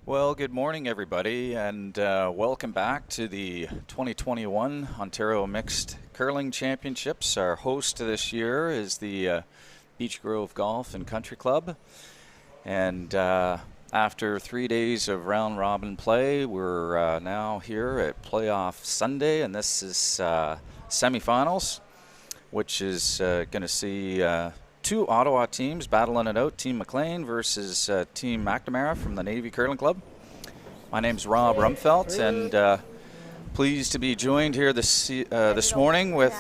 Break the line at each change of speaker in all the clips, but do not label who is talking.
Well, good morning, everybody, and welcome back to the 2021 Ontario Mixed Curling Championships. Our host this year is the Beach Grove Golf and Country Club, and after 3 days of round-robin play, we're now here at Playoff Sunday, and this is semifinals, which is going to see two Ottawa teams battling it out, Team McLean versus Team McNamara from the Navy Curling Club. My name's Rob Rumfelt, and pleased to be joined here this morning with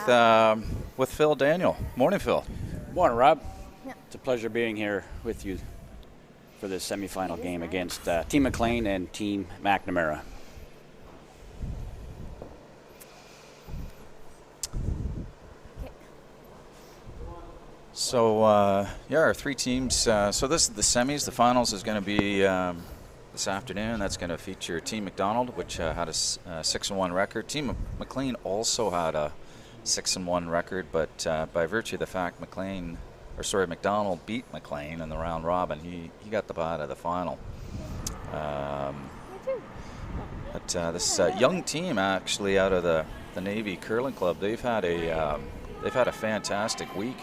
Phil Daniel. Morning, Phil.
Morning, Rob. It's a pleasure being here with you for this semifinal game against Team McLean and Team McNamara.
So, our three teams. So this is the semis. The finals is going to be this afternoon. That's going to feature Team McDonald, which had a 6-1 record. Team McLean also had a 6-1 record, but by virtue of the fact McDonald beat McLean in the round robin, he got the bye of the final. But this young team, actually, out of the Navy Curling Club, they've had a fantastic week.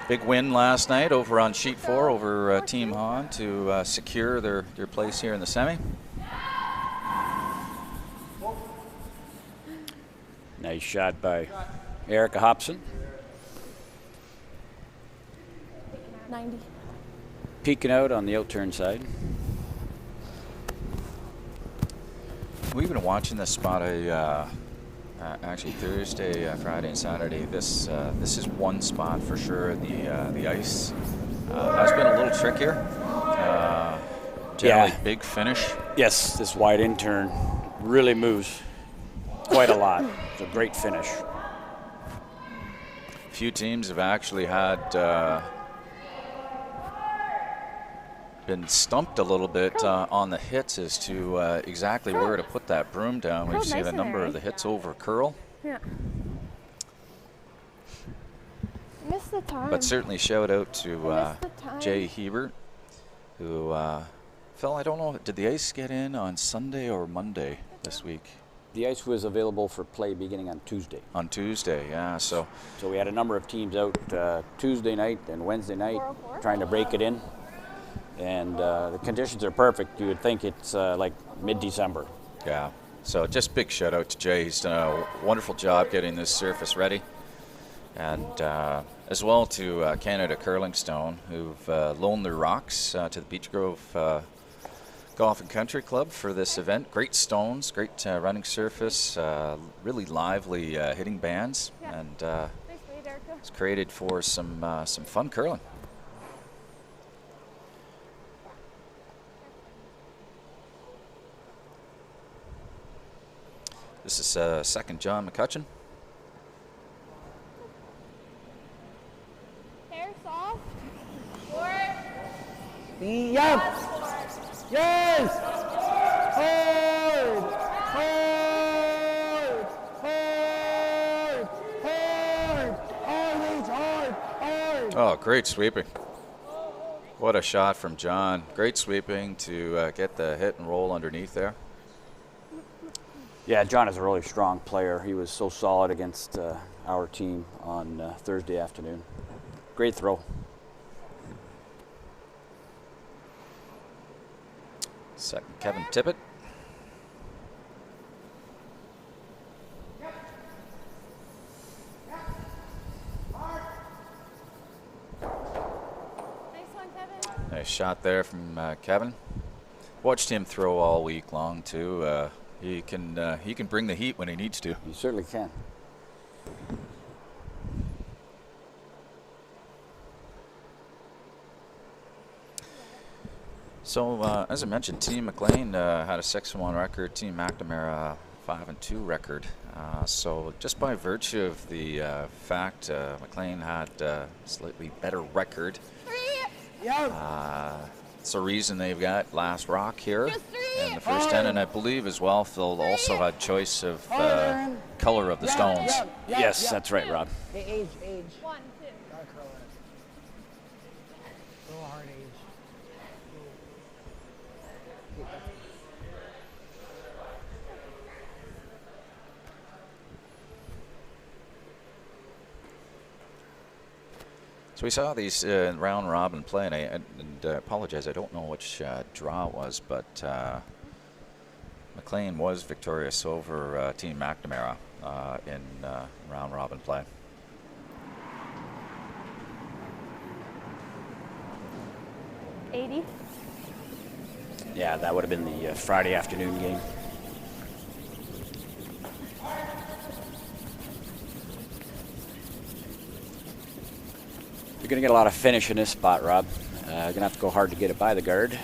Big win last night over on Sheet 4 over Team Hahn to secure their place here in the semi.
Nice shot by Erica Hobson.
90.
Peeking out on the outturn side.
We've been watching this spot actually Thursday, Friday, and Saturday. This is one spot for sure. The ice has been a little trickier. Generally big finish.
Yes, this wide in turn really moves quite a lot. It's a great finish.
Few teams have actually had been stumped a little bit on the hits as to exactly where to put that broom down. We've seen a number of the hits over curl.
Yeah. Missed the time.
But certainly shout out to Jay Hebert, who Phil, I don't know, did the ice get in on Sunday or Monday this week?
The ice was available for play beginning on Tuesday.
On Tuesday, yeah. So
we had a number of teams out Tuesday night and Wednesday night trying to break it in. And the conditions are perfect. You would think it's like mid-December.
Yeah. So just big shout out to Jay. He's done a wonderful job getting this surface ready. And as well to Canada Curling Stone, who've loaned their rocks to the Beach Grove Golf and Country Club for this event. Great stones, great running surface, really lively hitting bands, and it's created for some fun curling. This is second John McCutcheon.
Hair soft.
Yep. Yes. Hard. Hard. Hard. Hard. Always hard. Hard.
Oh, great sweeping. What a shot from John. Great sweeping to get the hit and roll underneath there.
Yeah, John is a really strong player. He was so solid against our team on Thursday afternoon. Great throw.
Second, Kevin Tippett.
Nice one, Kevin.
Nice shot there from Kevin. Watched him throw all week long too. He can bring the heat when he needs to.
He certainly can.
So as I mentioned, Team McLean had a 6-1 record. Team McNamara 5-2 record. So just by virtue of the fact McLean had a slightly better record, it's the reason they've got last rock here in the first 10, and I believe as well Phil also had choice of color of the stones.
Yes, that's right, Rob.
Age.
1, 2.
Dark color. Little hard age.
So we saw these round robin play, and I apologize, I don't know which draw it was, but McLean was victorious over Team McNamara in round robin play.
$80.
Yeah, that would have been the Friday afternoon game. You're going to get a lot of finish in this spot, Rob. You're going to have to go hard to get it by the guard.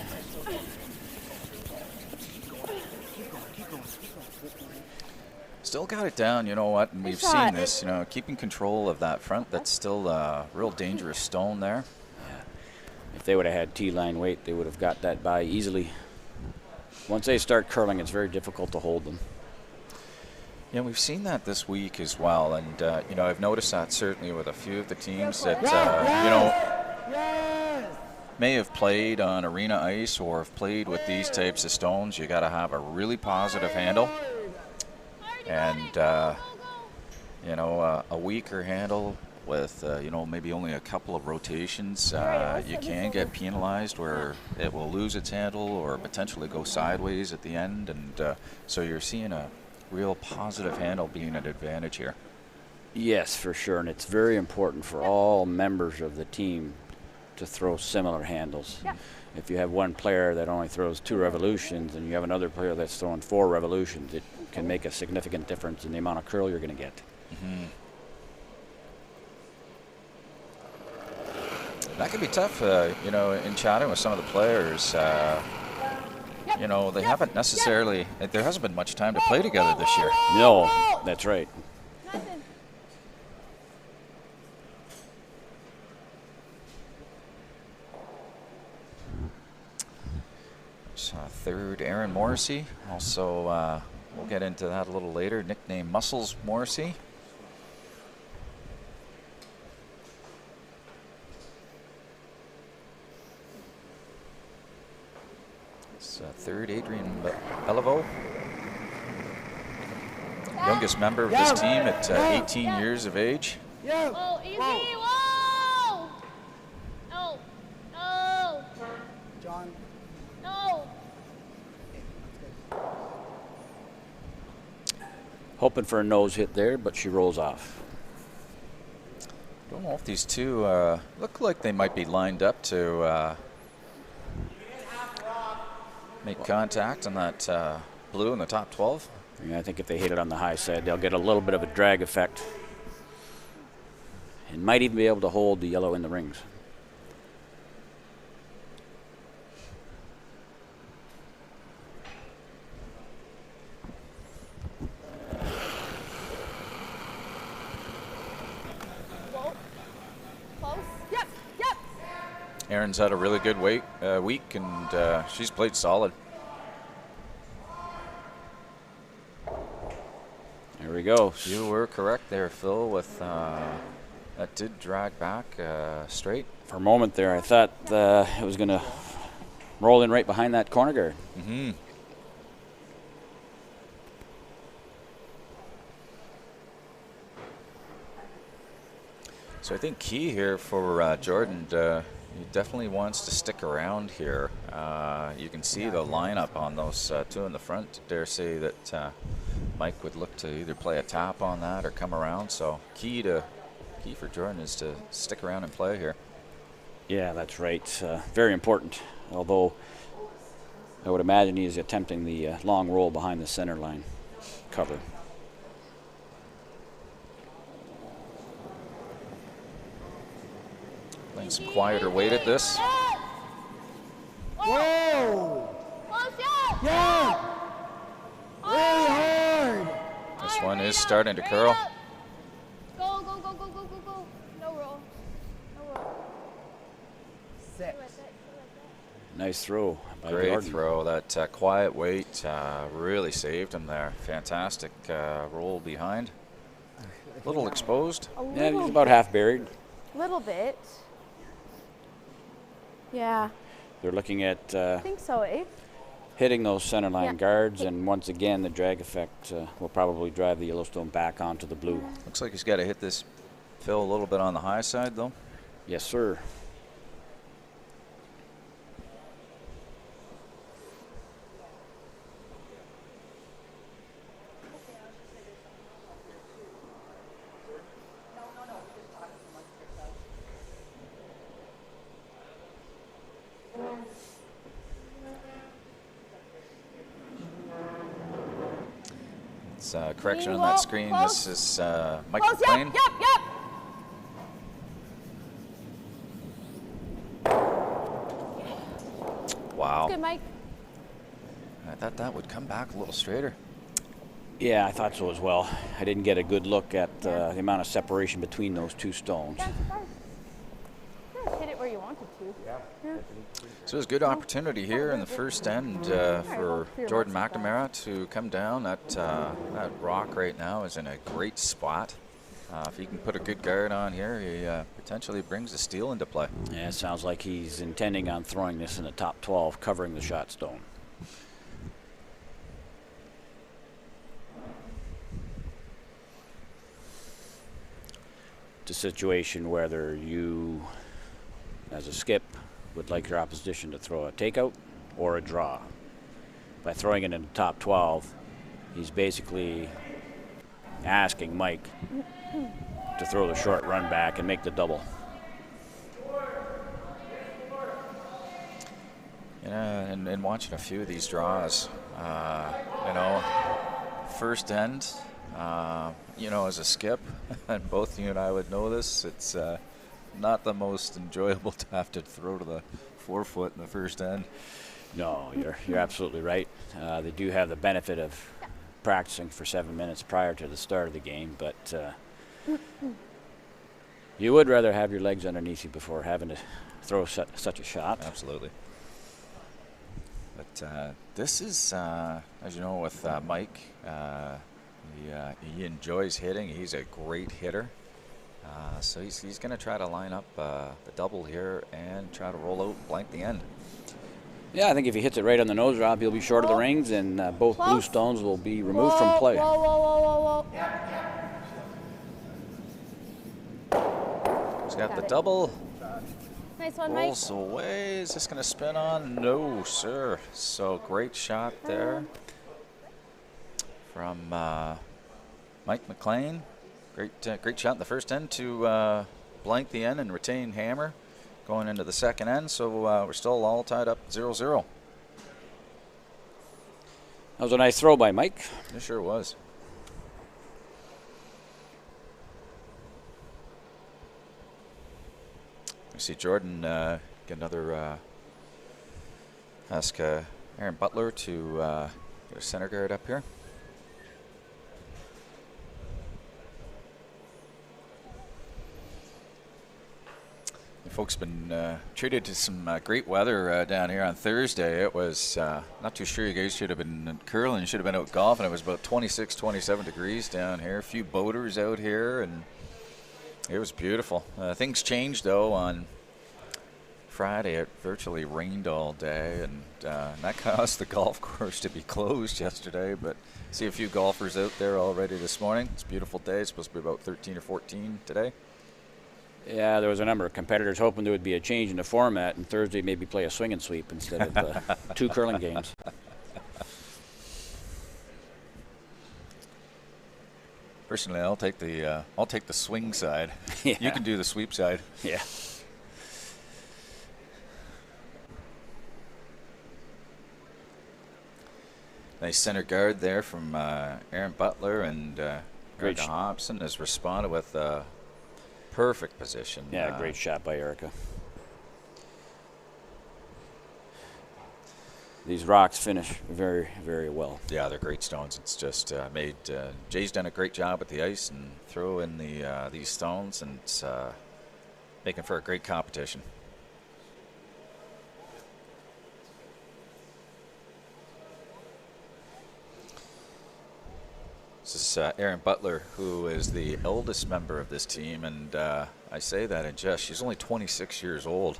Still got it down, you know what, and we've
Good shot.
seen this, you know, keeping control of that front, that's still a real dangerous stone there.
If they would have had T-line weight, they would have got that by easily. Once they start curling, it's very difficult to hold them.
Yeah, we've seen that this week as well, and you know, I've noticed that certainly with a few of the teams that you know, may have played on arena ice or have played with these types of stones. You got to have a really positive handle, and you know, a weaker handle with you know, maybe only a couple of rotations, you can get penalized where it will lose its handle or potentially go sideways at the end, and so you're seeing a real positive handle being an advantage here.
Yes, for sure, and it's very important for all members of the team to throw similar handles.
Yep.
If you have one player that only throws 2 revolutions and you have another player that's throwing 4 revolutions, it can make a significant difference in the amount of curl you're going to get.
Mm-hmm. That can be tough, you know, in chatting with some of the players. You know, they haven't necessarily, there hasn't been much time to play together this year.
No, that's right.
Nothing.
So third, Aaron Morrissey. Also, we'll get into that a little later. Nickname Muscles Morrissey. Third, Adrian Beliveau. Youngest member of this team at 18 years of age.
Oh, easy. Whoa! No. No.
John.
No.
Hoping for a nose hit there, but she rolls off.
Don't know if these two look like they might be lined up to make contact on that blue in the top 12.
Yeah, I think if they hit it on the high side, they'll get a little bit of a drag effect and might even be able to hold the yellow in the rings.
Whoa. Close. Yep. Yep.
Aaron's had a really good week, and she's played solid.
There we go.
You were correct there, Phil, with that did drag back straight.
For a moment there, I thought it was going to roll in right behind that corner guard.
Mm-hmm. So I think key here for Jordan, he definitely wants to stick around here. You can see the lineup on those 2 in the front. Dare say that Mike would look to either play a tap on that or come around. So key for Jordan is to stick around and play here.
Yeah, that's right. Very important. Although I would imagine he's attempting the long roll behind the center line cover.
Playing some quieter weight at this.
Whoa!
Close. Yeah.
Yeah! Really hard!
This one is starting to curl.
Go, go, go, go, go, go, go. No roll. No roll.
6.
Nice throw by
Great
Jordan.
throw. That quiet weight really saved him there. Fantastic roll behind. A little exposed.
A
Yeah,
little
he's about half buried.
Little bit. Yeah,
They're looking at
I think so, eh?
hitting those center line
Yeah.
guards, and once again, the drag effect will probably drive the Yellowstone back onto the blue.
Looks like he's got to hit this, Phil, a little bit on the high side, though.
Yes, sir.
It's correction on
Close,
that screen.
close.
This is Mike
Close,
McLean.
yep, yep, yep.
Wow.
Good, Mike.
I thought that would come back a little straighter.
Yeah, I thought so as well. I didn't get a good look at the amount of separation between those two stones.
Guys, hit it where you wanted to. Yeah.
So it was a good opportunity here in the first end for Jordan McNamara to come down. That rock right now is in a great spot. If he can put a good guard on here, he potentially brings the steal into play.
Yeah, it sounds like he's intending on throwing this in the top 12, covering the shot stone. It's a situation whether you, as a skip, would like your opposition to throw a takeout or a draw. By throwing it in the top 12, he's basically asking Mike to throw the short run back and make the double.
Yeah, and watching a few of these draws, you know, first end, you know, as a skip, and both you and I would know this, it's not the most enjoyable to have to throw to the forefoot in the first end.
No, you're absolutely right. They do have the benefit of practicing for 7 minutes prior to the start of the game, but you would rather have your legs underneath you before having to throw such a shot.
Absolutely. But this is, as you know, with Mike, he enjoys hitting. He's a great hitter. So he's going to try to line up the double here and try to roll out and blank the end.
Yeah, I think if he hits it right on the nose drop, he'll be short of the rings, and both blue stones will be removed from play.
Whoa, whoa, whoa, whoa, whoa.
He's got the double.
Nice one, Mike.
Rolls away. Is this going to spin on? No, sir. So great shot there from Mike McLean. Great shot in the first end to blank the end and retain hammer going into the second end. So we're still all tied up 0-0.
That was a nice throw by Mike.
It sure was. I see Jordan get another ask Aaron Butler to get a center guard up here. You folks been treated to some great weather down here on Thursday. It was not too sure you guys should have been curling. You should have been out golfing. It was about 26, 27 degrees down here. A few boaters out here, and it was beautiful. Things changed, though, on Friday. It virtually rained all day, and that caused the golf course to be closed yesterday. But see a few golfers out there already this morning. It's a beautiful day. It's supposed to be about 13 or 14 today.
Yeah, there was a number of competitors hoping there would be a change in the format, and Thursday maybe play a swing and sweep instead of 2 curling games.
Personally, I'll take the swing side.
Yeah.
You can do the sweep side.
Yeah.
Nice center guard there from Aaron Butler, and
Great
Erica Hobson has responded with a perfect position.
Yeah, great shot by Erica. These rocks finish very, very well.
Yeah, they're great stones. It's just made. Jay's done a great job with the ice and throw in these stones, and it's making for a great competition. This is Aaron Butler, who is the eldest member of this team, and I say that in jest. She's only 26 years old.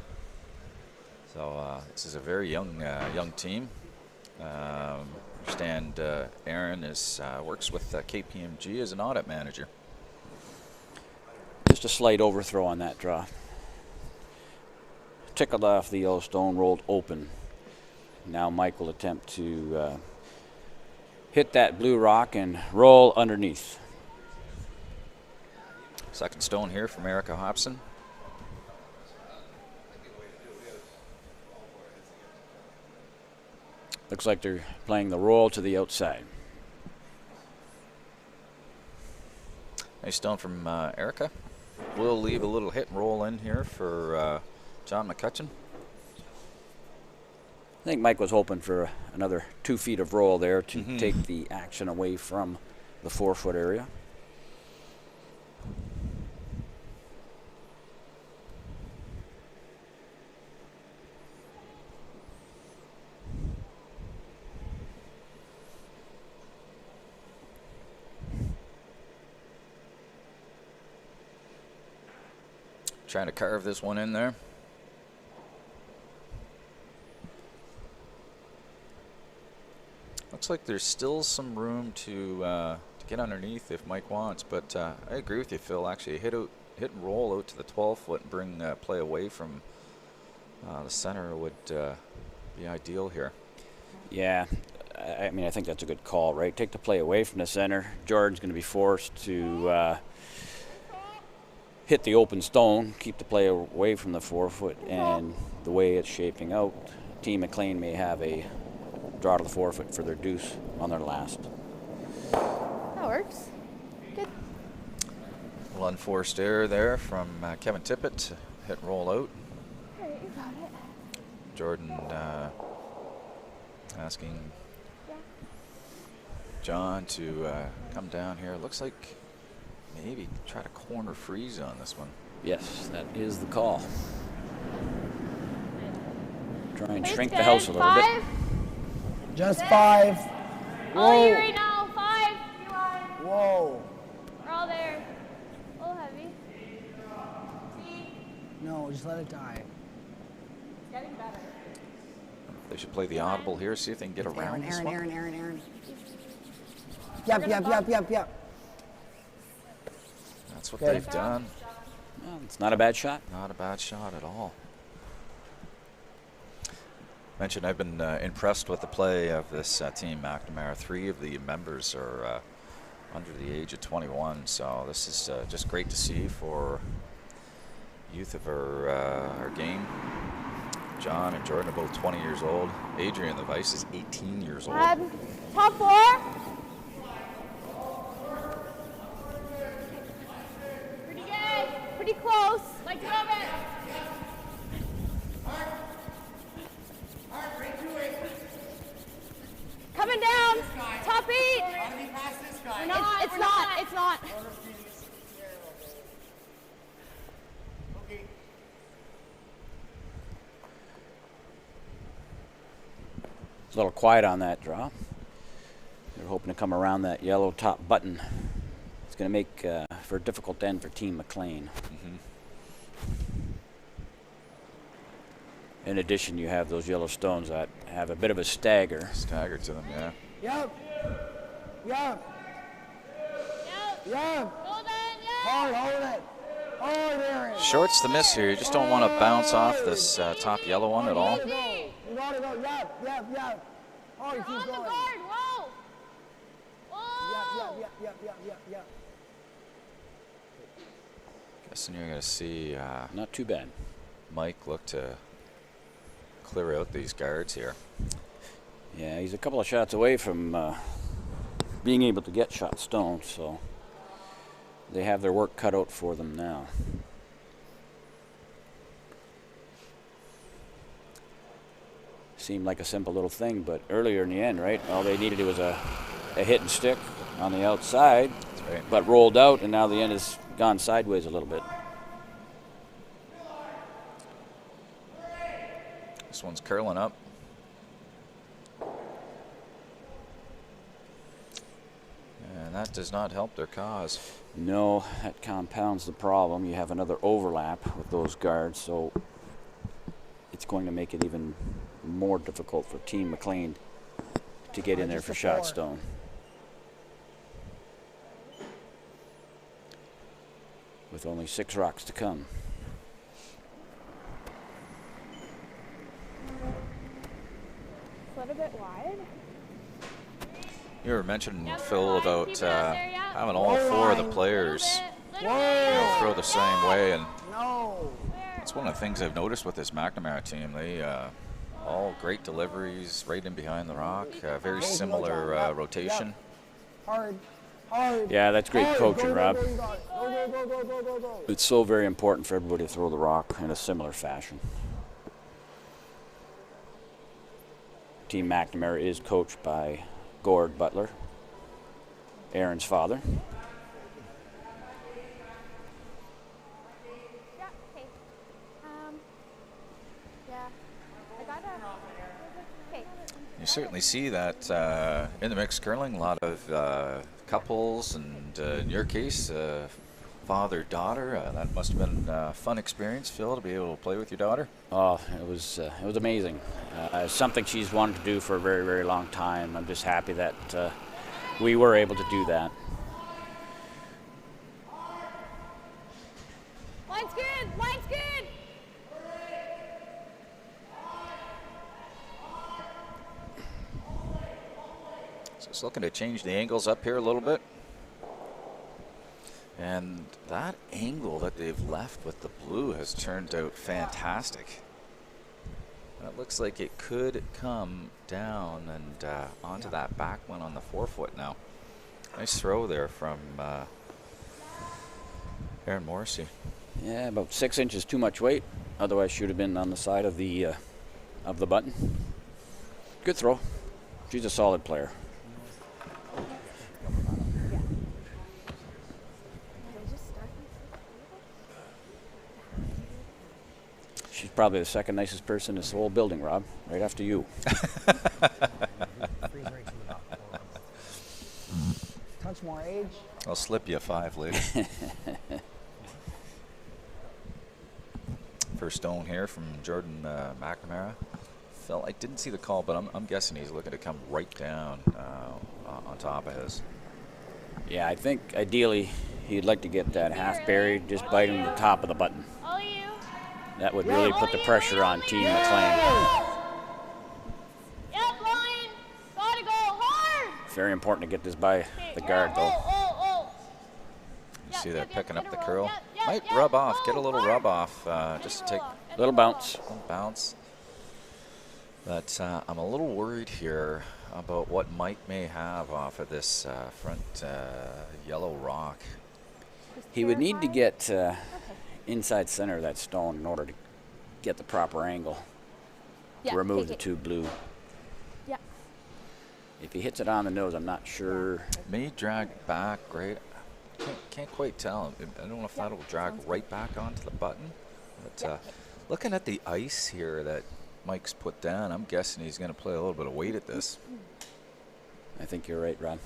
So this is a very young team. Understand Aaron works with KPMG as an audit manager.
Just a slight overthrow on that draw. Tickled off the Yellowstone, rolled open. Now Mike will attempt to hit that blue rock and roll underneath.
Second stone here from Erica Hobson.
Looks like they're playing the roll to the outside.
Nice stone from Erica. We'll leave a little hit and roll in here for John McCutcheon.
I think Mike was hoping for another 2 feet of roll there to take the action away from the 4-foot area.
Trying to carve this one in there. Looks like there's still some room to get underneath if Mike wants, but I agree with you, Phil. Actually, hit and roll out to the 12-foot and bring play away from the center would be ideal here.
Yeah, I mean, I think that's a good call, right? Take the play away from the center. Jordan's going to be forced to hit the open stone, keep the play away from the 4-foot, and the way it's shaping out, Team McLean may have a draw to the 4-foot for their deuce on their last.
That works. Good.
A little unforced error there from Kevin Tippett. Hit and roll out.
All right, you got it.
Jordan asking John to come down here. Looks like maybe try to corner freeze on this one.
Yes, that is the call. Try and
It's
shrink
good.
the house a little bit.
5.
Just 5.
All you
Whoa.
right now. 5. You are.
Whoa.
We're all there. A little heavy.
No, just let it die.
Getting better.
They should play the audible here, see if they can get around this one.
Aaron. Yep.
That's what
Good.
they've done.
Well, it's not a bad shot.
Not a bad shot at all. Mentioned I've been impressed with the play of this team, McNamara. 3 of the members are under the age of 21, so this is just great to see for youth of our game. John and Jordan are both 20 years old. Adrian, the vice, is 18 years old.
Top 4. Pretty good. Pretty close. Like to move it. Coming down. Top 8. We're not. It's not.
It's a little quiet on that draw. They're hoping to come around that yellow top button. It's going to make for a difficult end for Team McLean. In addition, you have those yellow stones that have a bit of a stagger.
Stagger to them, yeah.
Yep.
Yep. Hold it. Yeah.
Hold it. Oh, there it is.
Short's the miss here. You just don't want to bounce off this top yellow one at all.
You gotta go. Yep. Oh, you
You're
keep
on the
going.
guard. Whoa. Whoa.
Yep.
Guessing you're going to see
Not too bad.
Mike look to clear out these guards here.
Yeah, he's a couple of shots away from being able to get shot stones, so they have their work cut out for them now. Seemed like a simple little thing, but earlier in the end, right, all they needed was a hit and stick on the outside,
That's right.
but rolled out, and now the end has gone sideways a little bit.
This one's curling up. And that does not help their cause.
No, that compounds the problem. You have another overlap with those guards, so it's going to make it even more difficult for Team McLean to get in there
Just
for
a
shot
four.
stone. With only 6 rocks to come.
Slid a bit wide.
You were mentioning,
Yep,
Phil,
fine.
about
Keep it out there, yeah.
having all 4 of the
Little
players
bit. Little bit.
throw the same way, and
No.
it's one of the things I've noticed with this McNamara team. They all great deliveries right in behind the rock. Very
Hey,
similar
go, John. Yep,
rotation.
yep. Hard. Hard.
Yeah, that's great
Hard.
coaching,
Go,
Rob.
Go, go, go, go, go, go, go, go.
It's so very important for everybody to throw the rock in a similar fashion. Team McNamara is coached by Gord Butler, Aaron's father.
Yeah, okay. Yeah. I gotta. Okay.
You certainly see that in the mixed curling, a lot of couples, and in your case, father-daughter. That must have been a fun experience, Phil, to be able to play with your daughter.
Oh, it was amazing. Something she's wanted to do for a very, very long time. I'm just happy that we were able to do that.
Line's good. Line's good.
Just looking to change the angles up here a little bit. And that angle that they've left with the blue has turned out fantastic. It looks like it could come down and onto that back one on the 4-foot now. Nice throw there from Aaron Morrissey.
Yeah, about 6 inches too much weight. Otherwise, should have been on the side of the button. Good throw. She's a solid player. She's probably the second nicest person in this whole building, Rob, right after you.
Touch more age.
I'll slip you a 5 later. First stone here from Jordan McNamara. Phil, I didn't see the call, but I'm guessing he's looking to come right down on top of his.
Yeah, I think ideally he'd like to get that half buried, just biting the top of the button.
All you.
That would really put the pressure on Team McLean.
Yep, line. Gotta go hard.
Very important to get this by the guard, though.
You see that picking up the
Yep,
curl?
yep,
Might
yep,
rub off, get a
go
little
hard.
rub off, just to take
A little bounce.
a bounce. But I'm a little worried here about what Mike may have off of this front yellow rock.
He would need to get inside center of that stone in order to get the proper angle to remove the 2 blue.
Yeah.
If he hits it on the nose, I'm not sure.
May drag back, right? Can't quite tell. I don't know if that'll drag right back onto the button. But looking at the ice here that Mike's put down, I'm guessing he's going to play a little bit of weight at this.
I think you're right, Ron.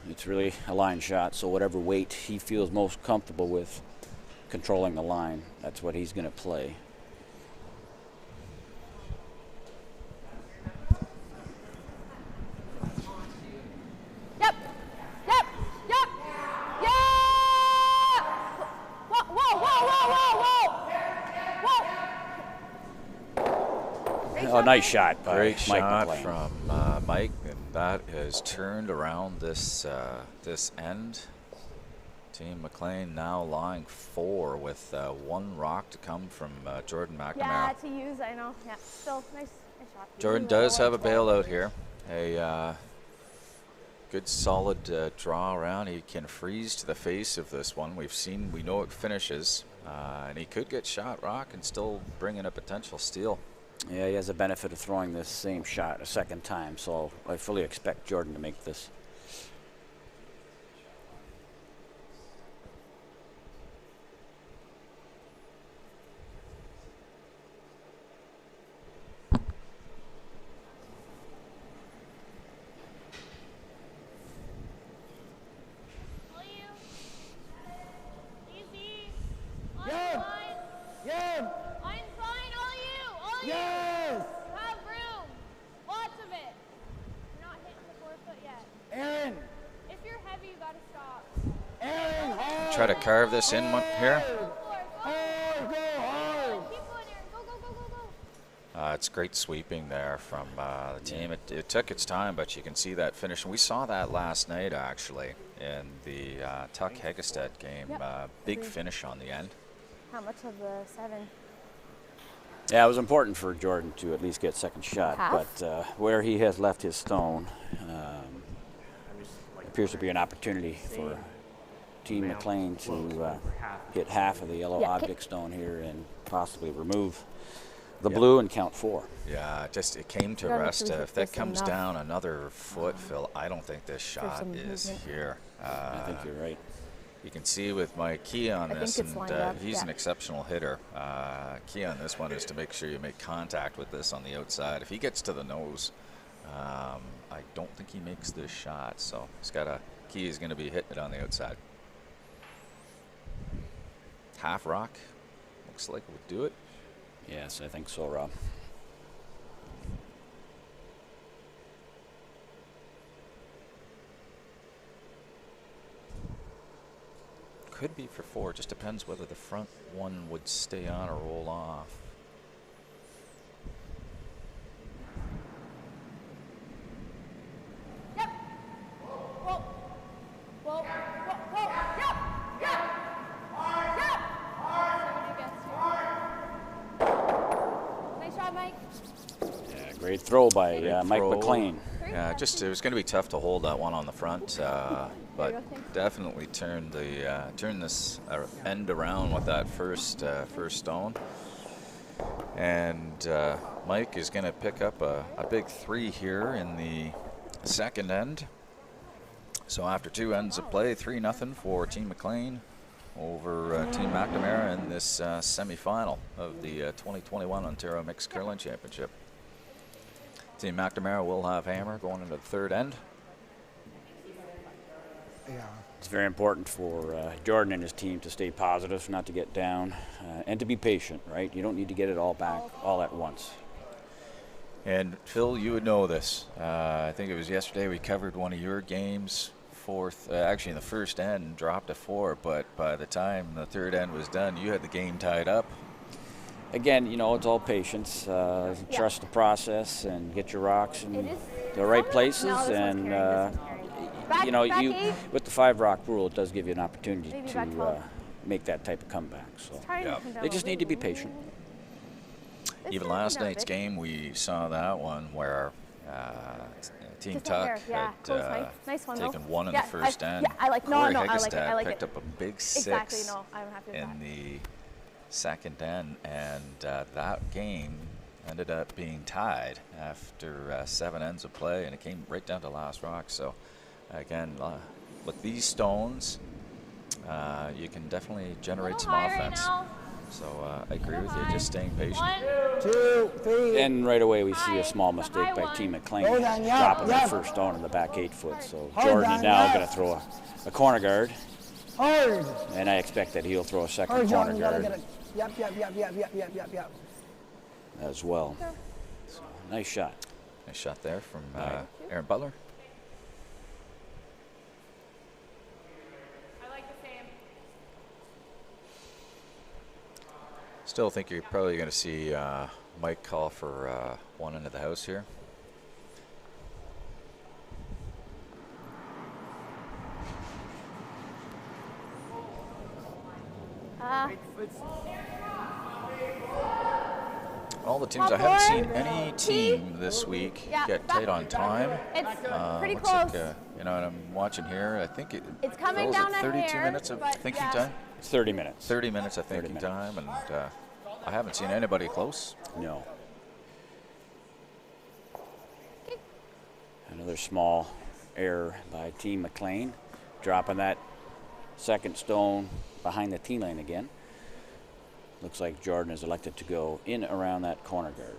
It's really a line shot, so whatever weight he feels most comfortable with controlling the line, that's what he's going to play.
Yep. Yep. Yep. Yeah. Whoa, whoa, whoa, whoa, whoa, whoa.
Oh, nice shot by
Great
Mike
shot
McLean.
from Mike, and that has turned around this this end. Team McLean now lying 4 with 1 rock to come from Jordan McNamara.
Yeah, to use, I know. Yeah. Still, nice shot.
Jordan does have a bailout here. A good solid draw around. He can freeze to the face of this one. We know it finishes, and he could get shot rock and still bring in a potential steal.
Yeah, he has the benefit of throwing this same shot a second time, so I fully expect Jordan to make this.
All you. Easy.
Yeah.
Line.
Yeah.
Line's fine. All you. All
try to carve this in here.
Hard, go hard.
Keep going, Aaron. Go, go, go, go, go.
It's great sweeping there from the team. It took its time, but you can see that finish. And we saw that last night, actually, in the Tuck-Hegestead game.
Yep.
Big
Agreed.
finish on the end.
How much of the 7?
Yeah, it was important for Jordan to at least get second shot,
Half?
but where he has left his stone appears to be an opportunity for Team McLean to get half of the yellow
Yeah,
object stone here and possibly remove the blue and count 4.
Yeah, it came to
Gotta
rest.
prove
If
that
that
there's
comes
enough.
down another foot, Phil, I don't think this shot
some
is
movement.
here.
I think you're right.
You can see with my key on
I
this,
think it's
and
lined up,
he's an
yeah.
exceptional hitter. Key on this one is to make sure you make contact with this on the outside. If he gets to the nose, I don't think he makes this shot. So he's got a key. Is going to be hitting it on the outside. Half rock, looks like it would do it.
Yes, I think so, Rob.
Could be for 4. Just depends whether the front one would stay on or roll off.
Yep. Whoa. Whoa. Whoa. Whoa. Yep. Yep. Yep. See what he gets here. Nice shot, Mike.
Yeah, great throw by
Great
Mike
throw.
McLean.
Yeah, it was going to be tough to hold that one on the front, but
go, thanks.
definitely turned this end around with that first stone. And Mike is going to pick up a big 3 here in the second end. So after 2 ends of play, 3-0 for Team McLean over Team McNamara in this semifinal of the 2021 Ontario Mixed Curling Championship. Team McNamara will have hammer going into the third end.
Yeah.
It's very important for Jordan and his team to stay positive, not to get down, and to be patient, right? You don't need to get it all back all at once.
And Phil, you would know this. I think it was yesterday we covered one of your games, actually in the first end, dropped a 4, but by the time the third end was done, you had the game tied up.
Again, you know, it's all patience. Trust the process and get your rocks in
It is
the right
some-
places.
no, this one's
And
carrying, this one's carrying.
you know,
Back
you
8.
with the 5 rock rule, it does give you an opportunity
Maybe back
to
12.
make that type of comeback. So
Trying to
Yeah.
come down
they
a
just need to be
little.
patient.
This
Even
is
last
not
night's
big.
game, we saw that one where Team
Just
Tuck
right there. Yeah,
had
close, Mike. Nice one, though.
taken 1 in
Yeah,
the first end.
Yeah, I like. No,
Corey
no, I like it.
Hegestead
I like
picked
it.
up a big 6
Exactly. No, I'm happy with that.
in the second end, and that game ended up being tied after 7 ends of play, and it came right down to last rock. So again, with these stones, you can definitely generate some
higher right
offense.
now.
So I agree with you,
high.
just staying patient.
1.
2, 3.
And right away we see
High,
a small
the
mistake
high
by
one.
Team McLean,
Go down, yeah,
dropping
yeah.
that first stone in the back 8 foot. So
Hard
Jordan is
down,
now
yeah.
going to throw a corner guard,
Hard.
and I expect that he'll throw a second
Hard,
corner
John. You gotta
guard
get it. Yep.
as well. So, nice shot.
Nice shot there from
Right.
Aaron Butler.
I like the same.
Still think you're probably going to see Mike call for 1 into the house here. All the teams, I haven't seen any team this week
Yeah,
get
back-
tight on time.
It's pretty
Looks
close.
like, you know, and I'm watching here. I think
It's coming
Phil, is
down
it
a
32
hair,
minutes of
but
thinking
yeah.
time?
30 minutes.
30 minutes of
30
thinking
minutes.
time, and I haven't seen anybody close.
No. Another small error by Team McLean, dropping that second stone behind the tee lane again. Looks like Jordan is elected to go in around that corner guard.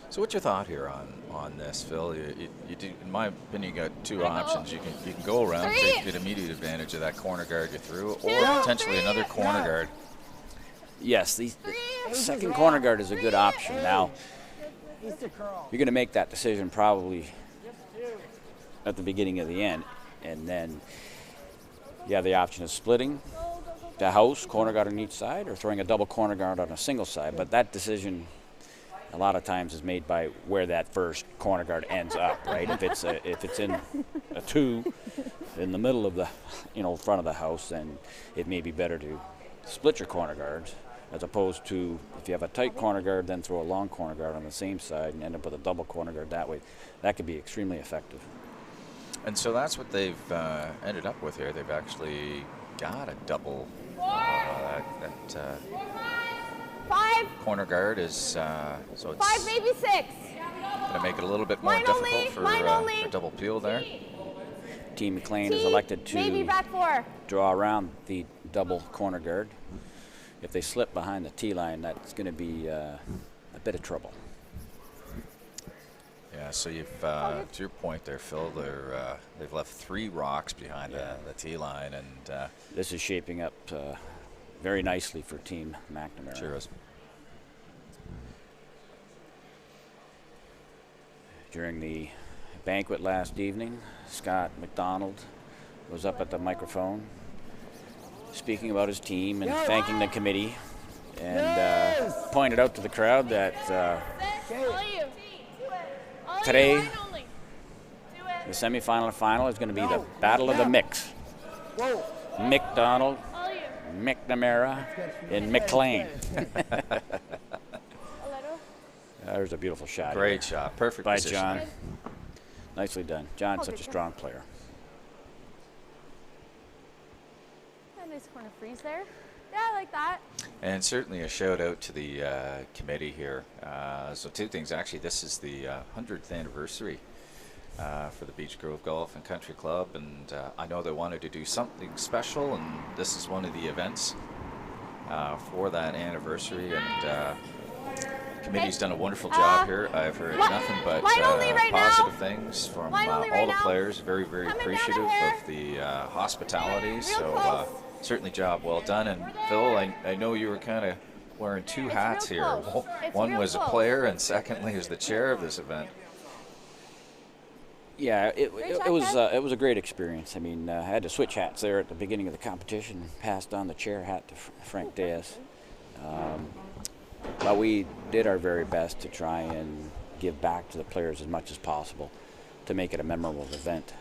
So what's your thought here on this, Phil? You do, in my opinion, you got 2 options. You can go around,
3.
take immediate advantage of that corner guard you threw, or
2,
potentially
3.
another corner guard.
Yes, the second corner guard is a good option. Now,
He's the curl.
you're going to make that decision probably at the beginning of the end, and then you have the option of splitting the house, corner guard on each side, or throwing a double corner guard on a single side. But that decision a lot of times is made by where that first corner guard ends up, right? If it's in a 2 in the middle of the, front of the house, then it may be better to split your corner guards, as opposed to if you have a tight corner guard, then throw a long corner guard on the same side and end up with a double corner guard that way. That could be extremely effective.
And so that's what they've ended up with here. They've actually got a double. That
5.
corner guard is so it's
5, maybe 6.
going to make it a little bit more
Mine
difficult
only,
for
mine only.
double peel there.
Team McLean is
T,
elected
maybe
to
back 4.
draw around the double corner guard. If they slip behind the T line, that's going to be a bit of trouble.
Yeah, so you've to your point there, Phil. They've left 3 rocks behind the T line, and
This is shaping up very nicely for Team McNamara.
sure is.
During the banquet last evening, Scott McDonald was up at the microphone speaking about his team and thanking the committee, and pointed out to the crowd that today the semifinal and final is going to be the battle of the mix.
Whoa.
McDonald, McNamara, and McLean. There's a beautiful shot.
Great shot, perfect
By
position.
John. Nicely done. John's such a strong player.
Nice corner freeze there. Yeah, I like that.
And certainly a shout out to the committee here. So 2 things, actually. This is the 100th anniversary for the Beach Grove Golf and Country Club, and I know they wanted to do something special, and this is one of the events for that anniversary. And committee's done a wonderful job here. I've heard nothing but positive things from all the players. Very, very appreciative of the hospitality. So certainly job well done. And Phil, I know you were kind of wearing 2 hats here. One was a player, and secondly as the chair of this event.
Yeah, it was a great experience. I mean, I had to switch hats there at the beginning of the competition, passed on the chair hat to Frank Diaz. But we did our very best to try and give back to the players as much as possible to make it a memorable event.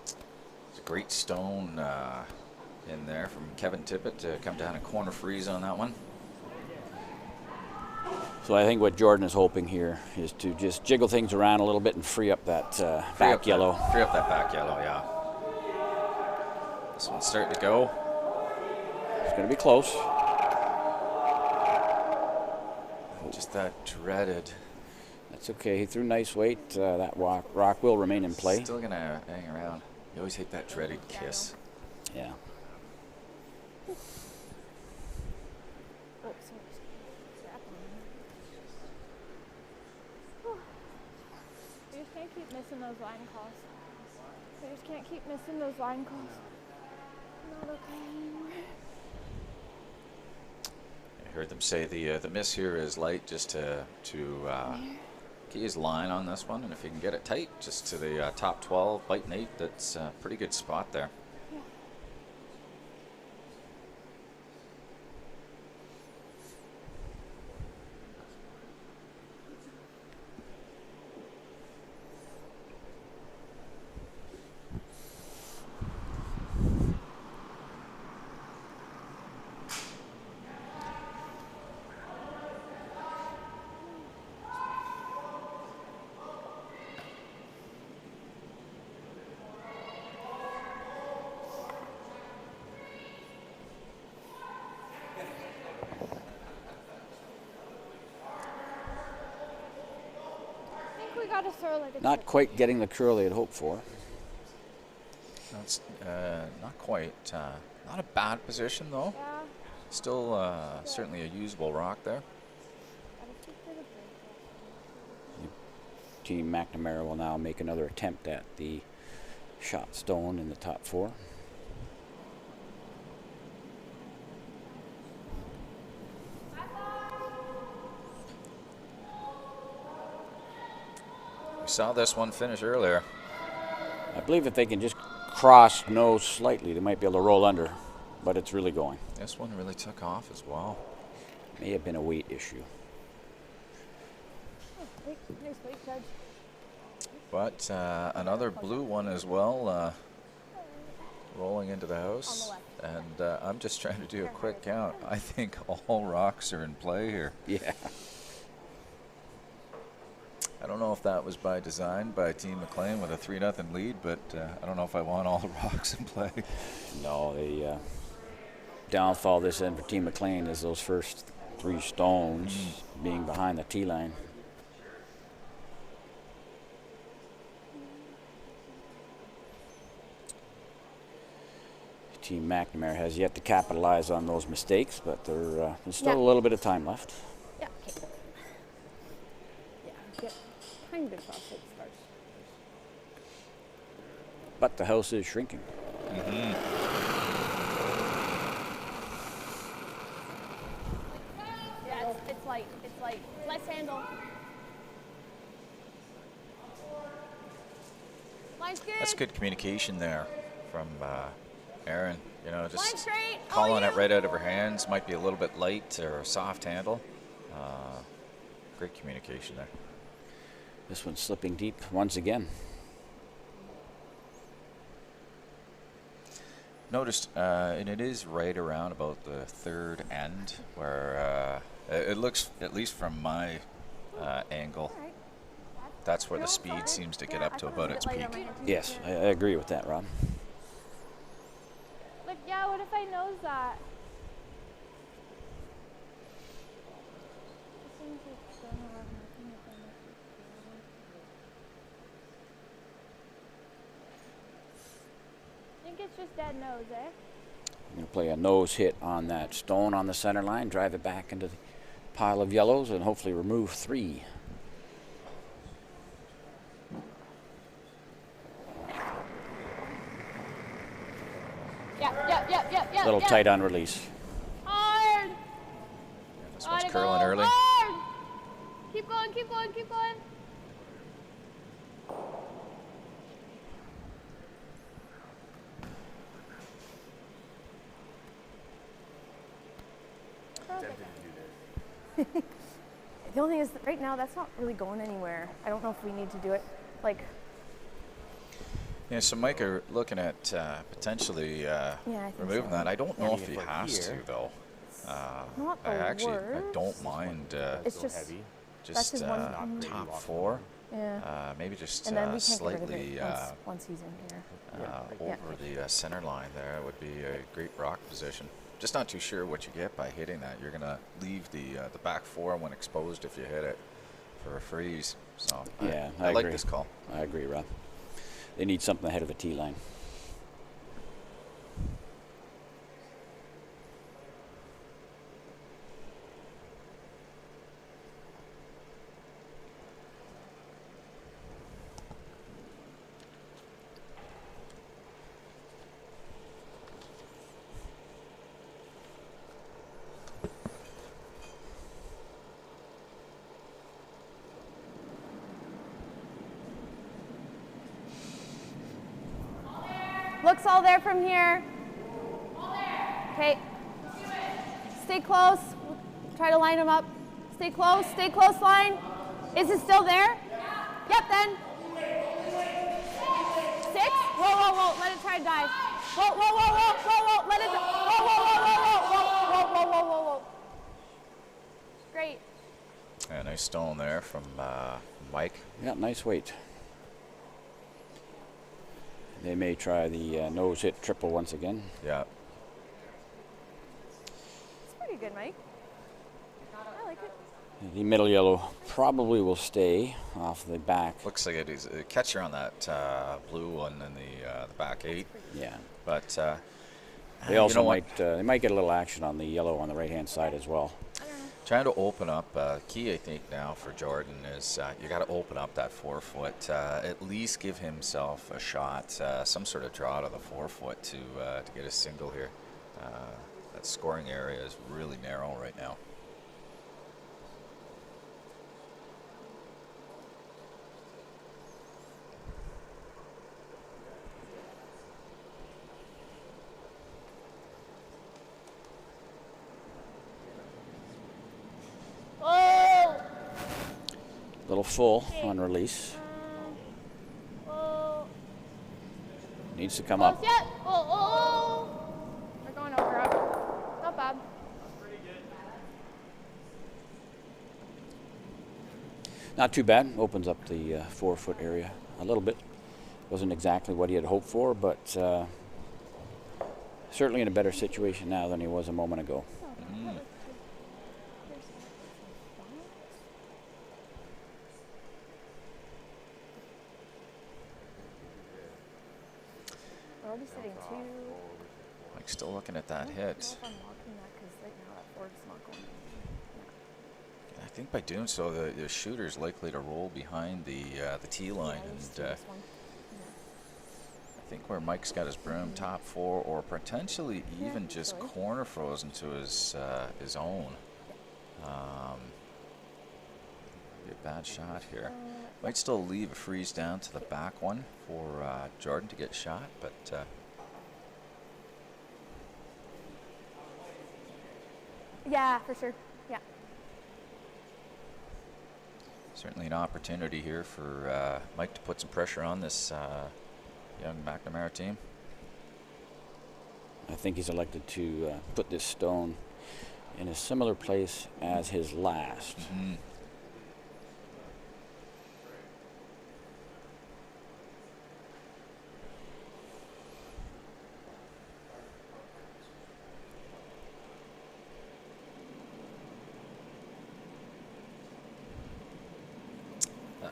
It's a great stone in there from Kevin Tippett to come down a corner freeze on that one.
So I think what Jordan is hoping here is to just jiggle things around a little bit and free up that back yellow.
Free up that back yellow, yeah. This one's starting to go.
It's going to be close.
Just that dreaded.
That's okay. He threw nice weight. That rock will remain in play.
Still going to hang around. You always hate that dreaded kiss.
Yeah.
We just can't keep missing those line calls. We just can't keep missing those line calls. Not okay anymore.
I heard them say the miss here is light, just to get his line on this one, and if you can get it tight, just to the top 12, bite 8, that's a pretty good spot there.
We got to throw like a
Not quite getting the curl they had hoped for.
That's not quite. Not a bad position, though.
Yeah.
Still certainly a usable rock there.
Gotta keep it a break.
Team McNamara will now make another attempt at the shot stone in the top 4.
We saw this one finish earlier.
I believe if they can just cross nose slightly, they might be able to roll under, but it's really going.
This one really took off as well.
May have been a weight issue.
Nice weight, Judge.
But another blue one as well, rolling into the house. And I'm just trying to do a quick count. I think all rocks are in play here.
Yeah.
I don't know if that was by design by Team McLean with a 3-0 lead, but I don't know if I want all the rocks in play.
No, the downfall this end for Team McLean is those first 3 stones being behind the tee line. Team McNamara has yet to capitalize on those mistakes, but there's still a little bit of time left.
Yeah, okay. Yeah, get kind of across it first.
But the house is shrinking.
Yeah, it's light. It's light. Less handle. Line's good.
That's good communication there from Aaron. You know,
Line
just
straight.
calling
Oh,
it right out of her hands. Might be a little bit light or a soft handle. Great communication there.
This one's slipping deep once again.
Noticed, and it is right around about the third end where it looks, at least from my angle,
All right.
that's where the speed seems to get up to about its peak.
Yes, I agree with that, Rob.
Like, yeah, what if I knows that? I think it's just dead nose, eh?
I'm going to play a nose hit on that stone on the center line, drive it back into the pile of yellows, and hopefully remove 3.
Yeah.
Little tight on release.
Hard.
This one's
Gotta
curling
go
early.
hard. Keep going, keep going, keep going. The only thing is, that right now, that's not really going anywhere. I don't know if we need to do it. Like,
Yeah, so Mike are looking at potentially
I think
removing
so.
that. I don't know
Yeah.
if he has to, though.
not the
I
worst.
don't mind
It's just,
heavy.
that's
just
his one.
top 4.
Yeah.
Maybe just
And then we can't get rid of
slightly
it once he's in here.
over the center line there would be a great rock position. Just not too sure what you get by hitting that. You're going to leave the back 4 when exposed if you hit it for a freeze. So
Yeah,
I
I
like
agree.
this call.
I agree, Rob. They need something ahead of the tee line.
Looks all there from here. Okay. Stay close. Try to line them up. Stay close line. Is it still there? Yep, then. 6? Whoa. Let it try to dive. Whoa. Let it, whoa. Great.
Yeah, nice stone there from Mike.
Yeah, nice weight. They may try the nose hit triple once again.
Yeah.
It's pretty good, Mike. I like it.
The middle yellow probably will stay off the back.
Looks like it is a catcher on that blue one in the back 8.
Yeah.
But
They
you
also
know what?
they might get a little action on the yellow on the right hand side as well.
Trying to open up, key I think now for Jordan is you got to open up that 4-foot, at least give himself a shot, some sort of draw to the 4-foot to get a single here. That scoring area is really narrow right now.
little full on release.
Whoa.
Needs to come
Close
up.
yet? Oh. We're going over up. Not bad.
Not too bad. Opens up the 4-foot area a little bit. Wasn't exactly what he had hoped for, but certainly in a better situation now than he was a moment ago.
We're already sitting 2.
Like still looking at that hit.
I'm locking that because right now that fork's not going in.
I think by doing so, the shooter's likely to roll behind the tee line, and I think where Mike's got his broom, top 4, or potentially even just corner frozen to his own. Be a bad shot here. Might still leave a freeze down to the back one for Jordan to get shot, but
Yeah, for sure. Yeah.
certainly an opportunity here for Mike to put some pressure on this young McNamara team.
I think he's elected to put this stone in a similar place as his last.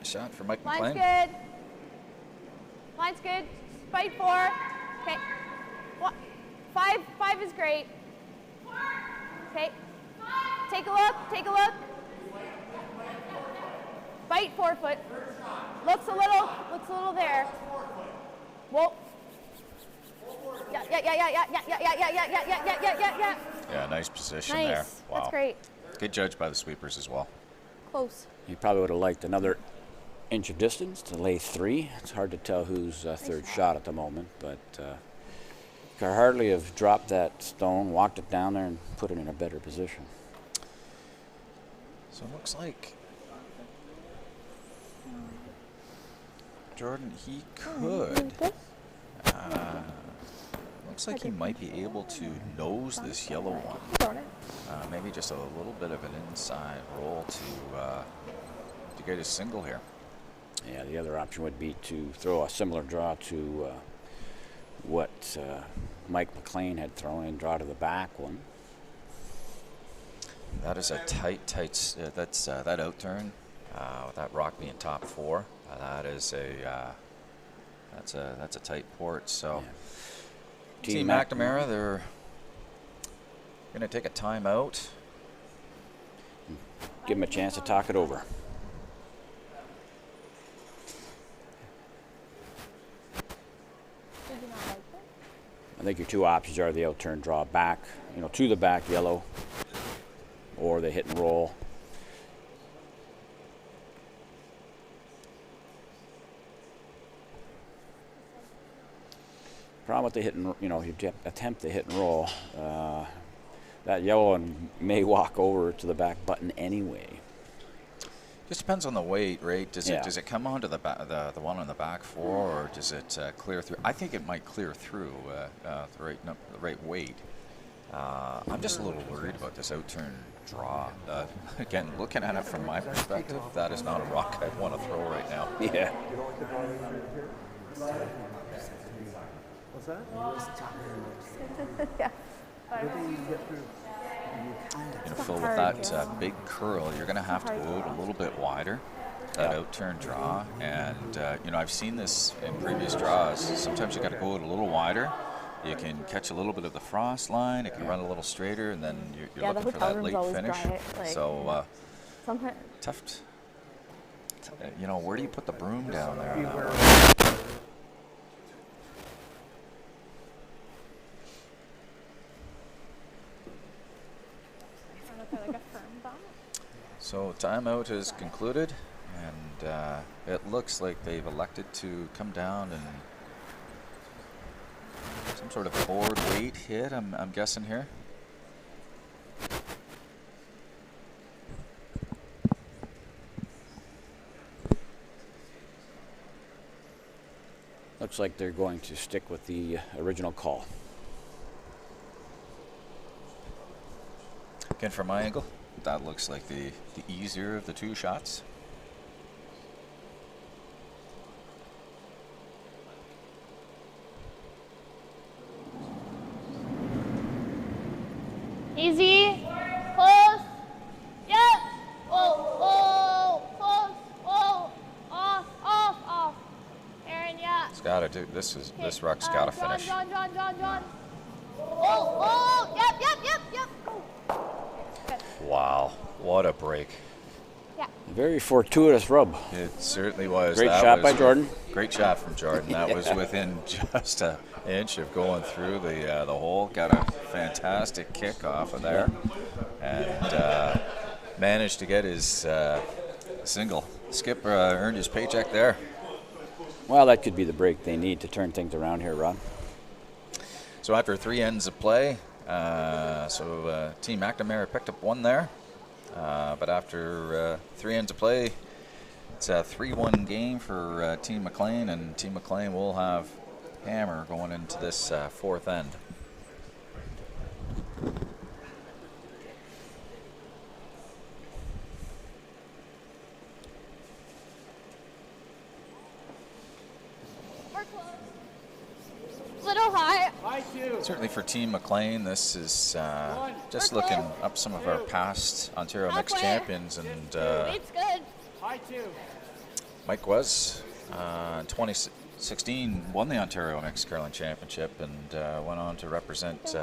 Shot for Mike
Line's
McLean.
good. Line's good. Fight 4. Okay. 5 is great. Okay. Take a look. Take a look. Bite 4 foot. Looks a little there. Whoa. Yeah.
Yeah, nice position
Nice.
there. Wow.
That's great.
Good judge by the sweepers as well.
Close.
He probably would have liked another inch of distance to lay 3. It's hard to tell who's third shot at the moment, but could hardly have dropped that stone, walked it down there, and put it in a better position.
So it looks like Jordan, he could. Looks like he might be able to nose this yellow one. Maybe just a little bit of an inside roll to get his single here.
Yeah, the other option would be to throw a similar draw to what Mike McLean had thrown and draw to the back one.
That is a tight. That's that outturn with that rock being top 4. That is that's a tight port. So, Team McNamara, they're going to take a timeout.
Give him a chance to talk it over. I think your 2 options are the outturn draw back, to the back yellow, or the hit and roll. Problem with the hit and, you attempt the hit and roll, that yellow one may walk over to the back button anyway.
Just depends on the weight, right? Does it come onto the one on the back 4, or does it clear through? I think it might clear through the right weight. I'm just a little worried about this outturn draw. Again, looking at it from my perspective, that is not a rock I'd want to throw right now.
Yeah.
What's that?
Yeah.
Phil, with that big curl, you're going to have to go out a little bit wider, that outturn draw. And, I've seen this in previous draws. Sometimes you got to go out a little wider. You can catch a little bit of the frost line. It can run a little straighter, and then you're looking for that late finish. So, tough. Where do you put the broom down there on that one? So timeout is concluded, and it looks like they've elected to come down and some sort of board weight hit, I'm guessing here.
looks like they're going to stick with the original call.
Again, from my angle, that looks like the easier of the two shots.
Easy. Close. Yep. Oh, close. Oh, off. Aaron, yeah.
It's got to do. This ruck's got to finish.
John. Oh, yep. Good.
Wow, what a break!
Yeah.
A very fortuitous rub.
It certainly was.
Great
That
shot
was
by Jordan.
Great shot from Jordan. That was within just an inch of going through the hole. Got a fantastic kick off of there, and managed to get his single. Skip earned his paycheck there.
Well, that could be the break they need to turn things around here, Ron.
So after 3 ends of play, Team McNamara picked up one there. But after 3 ends of play, it's a 3-1 game for Team McLean, and Team McLean will have hammer going into this 4th end.
Little high.
Certainly for Team McLean, this is just looking up some of our past Ontario Mixed Champions, and
It's good.
Mike was in 2016 won the Ontario Mixed Curling Championship and went on to represent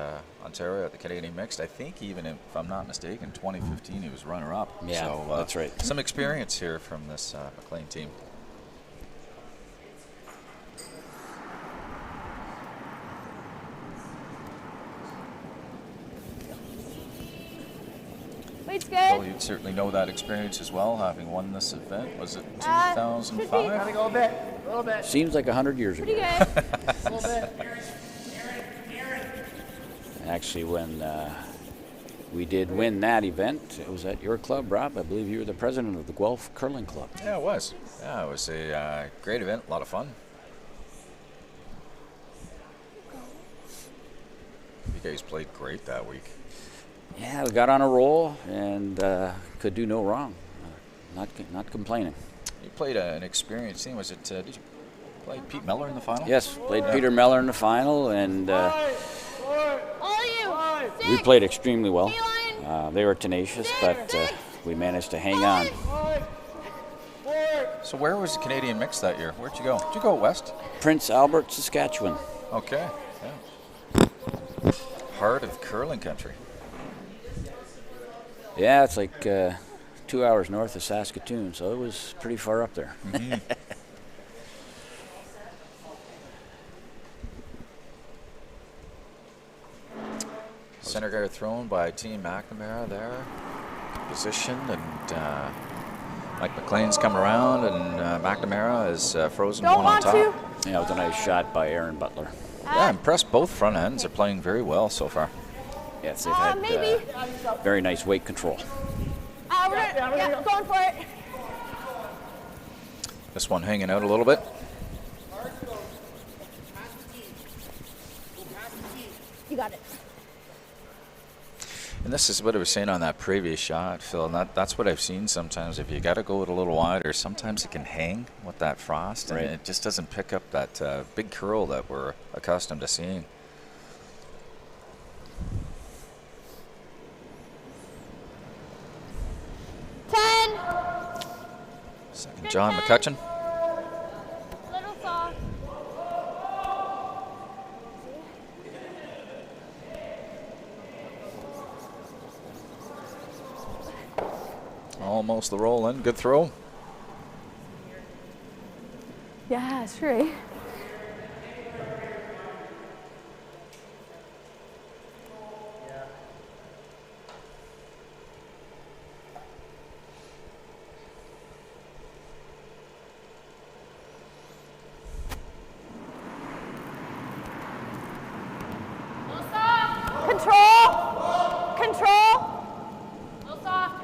Ontario at the Canadian Mixed. I think even if I'm not mistaken, 2015 he was runner-up.
Yeah,
so,
that's right.
Some experience here from this McLean team.
Weight's good.
Well, you'd certainly know that experience as well, having won this event. Was it 2005?
Gotta go a little bit.
Seems like 100 years ago.
Pretty good.
A little bit.
Actually, when we did win that event, it was at your club, Rob. I believe you were the president of the Guelph Curling Club.
Yeah, it was. Yeah, it was a great event, a lot of fun. You guys played great that week.
Yeah, we got on a roll and could do no wrong. Not complaining.
You played an experienced team. Was it? Did you play Pete Meller in the final?
Yes, played Peter Meller in the final, and
All you.
we
Six.
played extremely well.
D-line.
They were tenacious, but we managed to hang on.
So where was the Canadian Mix that year? Where'd you go? Did you go west?
Prince Albert, Saskatchewan.
Okay. Yeah. Heart of curling country.
Yeah, it's like 2 hours north of Saskatoon, so it was pretty far up there.
Mm-hmm. Center guard thrown by Team McNamara there. Positioned, and Mike McLean's come around, and McNamara is frozen
Don't
one on
want
top.
to.
Yeah, it was a nice shot by Aaron Butler.
Yeah, impressed. Both front ends are playing very well so far.
Yes, they've had
Maybe.
very nice weight control.
Yeah, going for it.
This one hanging out a little bit.
You got it.
And this is what I was saying on that previous shot, Phil. And that's what I've seen sometimes. If you got to go it a little wider, sometimes it can hang with that frost, and
Right.
it just doesn't pick up that big curl that we're accustomed to seeing. Second, John McCutcheon.
Little soft.
Almost the roll in. Good throw.
Yeah, sure. Control. Little soft.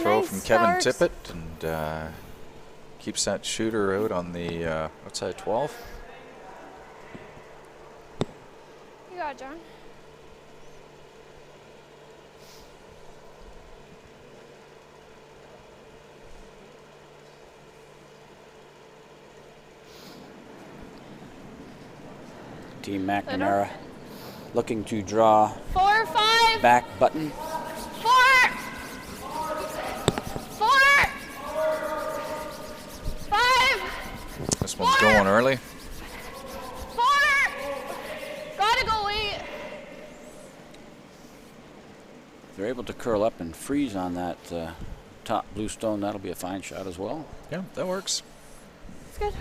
throw
nice
from Kevin
start.
Tippett, and keeps that shooter out on the outside 12.
You got it, John.
Team McNamara looking to draw
4, 5.
back button.
4. 4. 5.
This one's going early.
4. Gotta go wait.
If they're able to curl up and freeze on that top blue stone, that'll be a fine shot as well.
Yeah, that works.
It's good.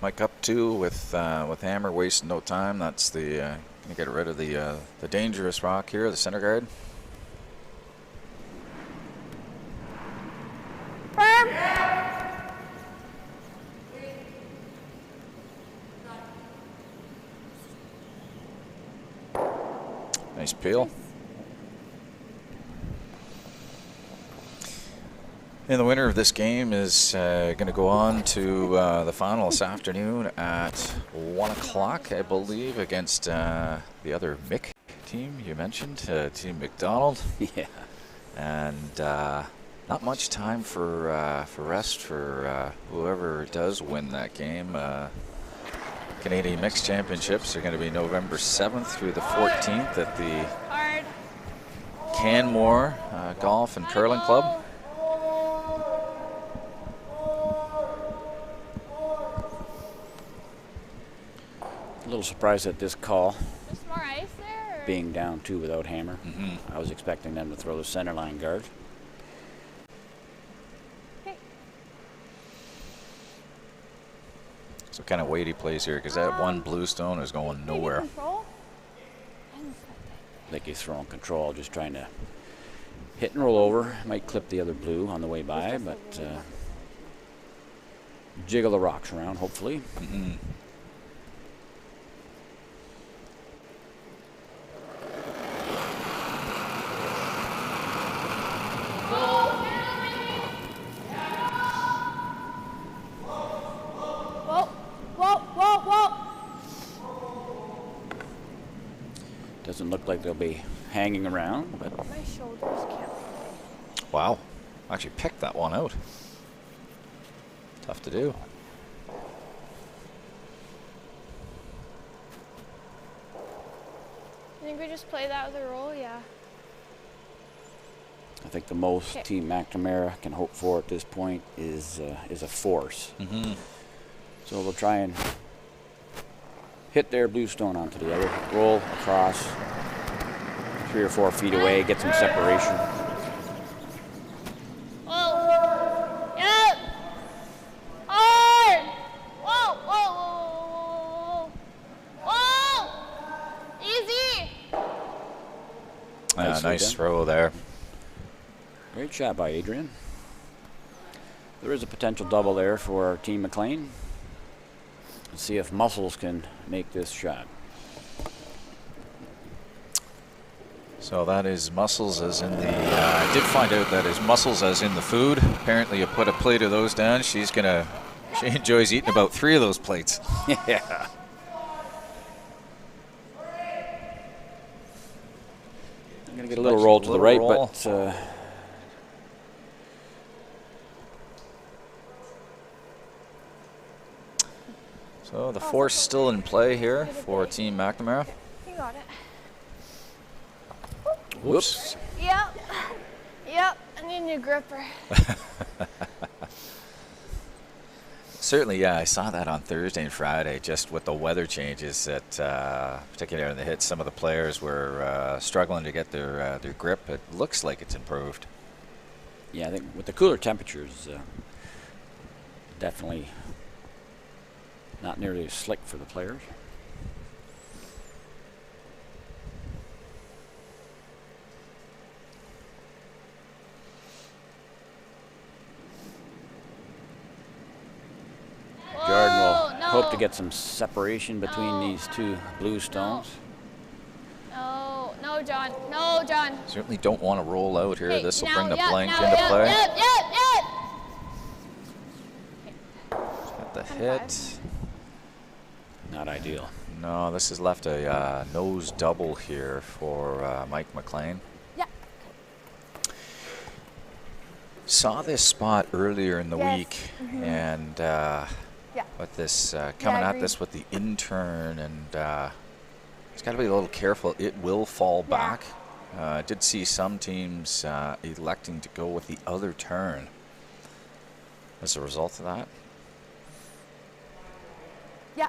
Mike up 2 with hammer, wasting no time. That's the gonna get rid of the dangerous rock here, the center guard.
Firm.
Nice peel. And the winner of this game is going to go on to the final this afternoon at 1 o'clock, I believe, against the other Mick team you mentioned, Team McDonald.
Yeah.
And not much time for rest for whoever does win that game. Canadian Mixed Championships are going to be November 7th through the 14th at the
Hard.
Canmore Golf and Curling Club.
A little surprised at this call,
Just more ice there? Or?
being down 2 without hammer.
Mm-hmm.
I was expecting them to throw the center line guard.
Okay.
So kind of weighty plays here because that one blue stone is going nowhere.
Control?
Like he's throwing control, just trying to hit and roll over. Might clip the other blue on the way by, but jiggle the rocks around, hopefully.
Mm-hmm.
Whoa, whoa, whoa, whoa.
Doesn't look like they'll be hanging around, but
My shoulders can't.
Wow. Actually picked that one out. Tough to do.
I think we just play that with a roll, yeah.
I think the most
Okay.
Team McNamara can hope for at this point is a force.
Mm-hmm.
So we'll try and hit their blue stone onto the other, roll across 3 or 4 feet away, get some separation.
Whoa. Yep. Hard. Whoa, whoa, whoa, whoa, whoa. Easy.
Nicely
Nice
done.
throw there.
Great shot by Adrian. There is a potential double there for Team McLean. Let's see if Muscles can make this shot.
So that is mussels as in the, I did find out that is mussels as in the food. Apparently you put a plate of those down, she enjoys eating about 3 of those plates.
Yeah. I'm going to get a little roll to the
Little
right,
roll.
but
So the force still in play here for Team McNamara.
You got it.
whoops.
Yep. Yep. I need a new gripper.
Certainly, yeah, I saw that on Thursday and Friday, just with the weather changes that, particularly in the hits, some of the players were struggling to get their grip. It looks like it's improved.
Yeah, I think with the cooler temperatures, definitely not nearly as slick for the players. Jordan will hope to get some separation between these 2 blue stones.
No. No, no, John. No, John.
Certainly don't want to roll out here.
Okay,
This will
now,
bring the
yep,
blank
now,
into
yep,
play.
Yep, yep, yep.
Got the hit.
Not ideal.
No, this has left a nose double here for Mike McLean.
Yeah.
Saw this spot earlier in the
Yes.
week,
Mhm.
and
Yeah.
with this coming at
agreed.
this with the in-turn, and he's got to be a little careful. It will fall
Yeah.
back. I did see some teams electing to go with the other turn as a result of that.
Yeah.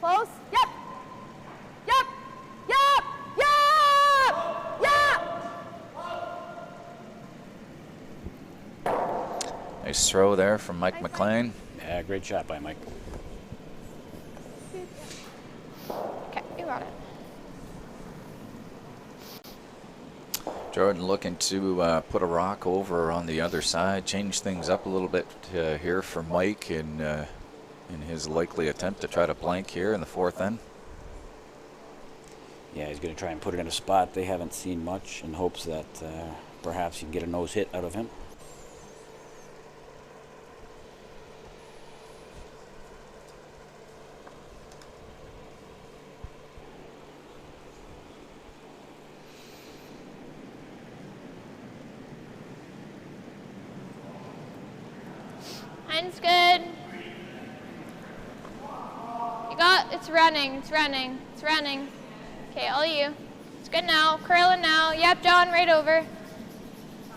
Close. Yep. Yep. Yep. Yep. Yep.
Nice throw there from Mike
Nice
McLean.
Yeah, great shot by Mike.
Okay, you got it.
Jordan looking to put a rock over on the other side, change things up a little bit here for Mike in his likely attempt to try to blank here in the fourth end.
Yeah, he's going to try and put it in a spot they haven't seen much in hopes that perhaps you can get a nose hit out of him.
Mine's good. You got, it's running, it's running, it's running. Okay, all you. It's good now, curling now. Yep, John, right over.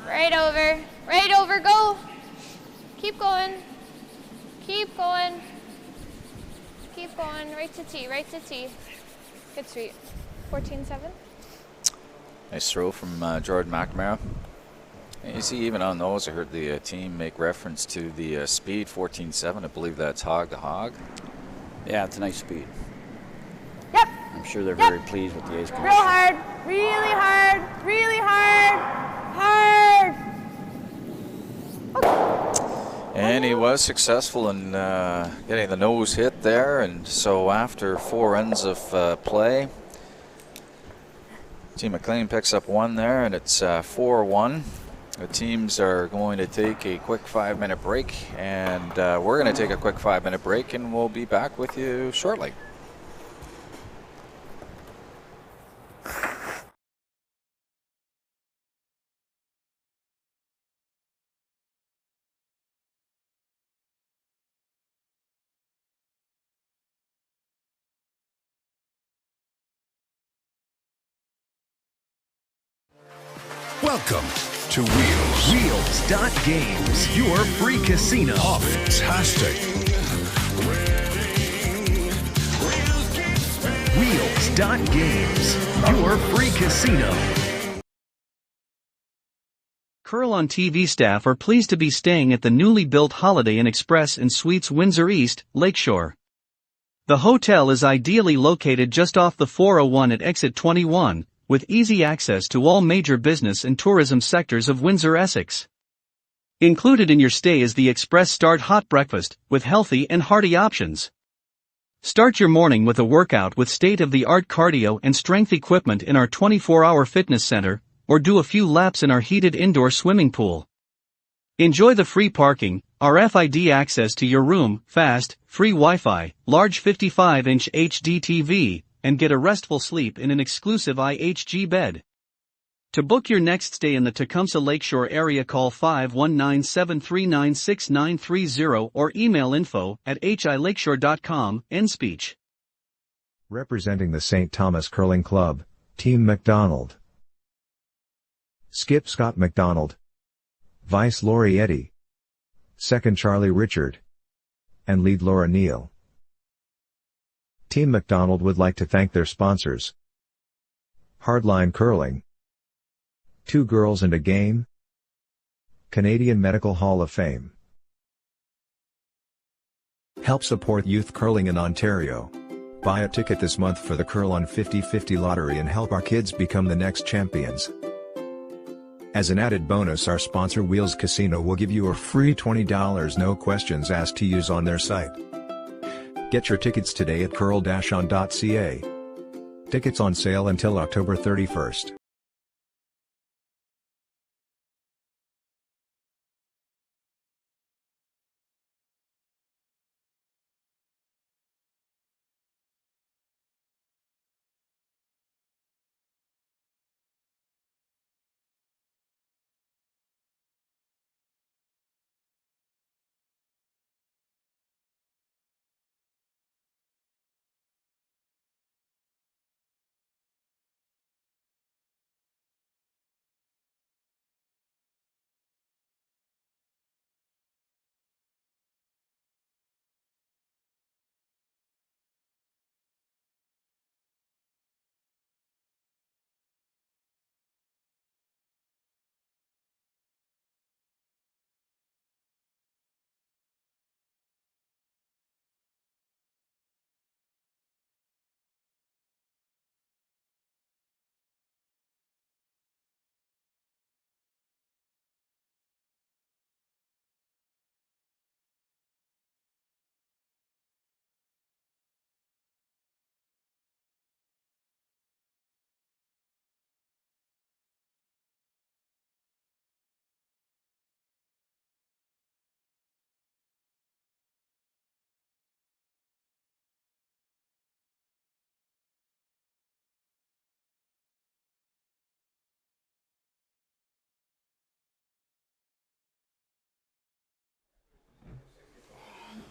Right over, right over, go. Keep going. Keep going. Keep going, right to T, right to T. Good sweep. 14-7.
Nice throw from Jordan McNamara. And you see, even on those, I heard the team make reference to the speed 14.7. I believe that's hog to hog.
Yeah, it's a nice speed.
Yep,
I'm sure they're
Yep.
very pleased with the ace
real
condition.
hard, really hard, really hard, hard.
And he was successful in getting the nose hit there. And so after 4 ends of play, Team McLean picks up 1 there, and it's 4-1. The teams are going to take a quick 5-minute break, and we're going to take a quick 5-minute break, and we'll be back with you shortly.
Welcome to Wheels.
Wheels.games, your free casino.
Oh, fantastic.
Wheels.games, your free casino. Curl on TV staff are pleased to be staying at the newly built Holiday Inn Express and Suites Windsor East, Lakeshore. The hotel is ideally located just off the 401 at exit 21, with easy access to all major business and tourism sectors of Windsor, Essex. Included in your stay is the Express Start hot breakfast, with healthy and hearty options. Start your morning with a workout with state-of-the-art cardio and strength equipment in our 24-hour fitness center, or do a few laps in our heated indoor swimming pool. Enjoy the free parking, RFID access to your room, fast, free Wi-Fi, large 55-inch HD TV, and get a restful sleep in an exclusive IHG bed. To book your next stay in the Tecumseh Lakeshore area, call 519-739-6930 or email info@hilakeshore.com. End speech.
Representing the St. Thomas Curling Club, Team McDonald. Skip Scott McDonald. Vice Lori Eddy. Second Charlie Richard. And lead Laura Neal. Team McDonald would like to thank their sponsors. Hardline Curling. 2 Girls and a Game. Canadian Medical Hall of Fame. Help support youth curling in Ontario. Buy a ticket this month for the Curl on 50/50 lottery and help our kids become the next champions. As an added bonus, our sponsor Wheels Casino will give you a free $20 no questions asked to use on their site. Get your tickets today at curl-on.ca. Tickets on sale until October 31st.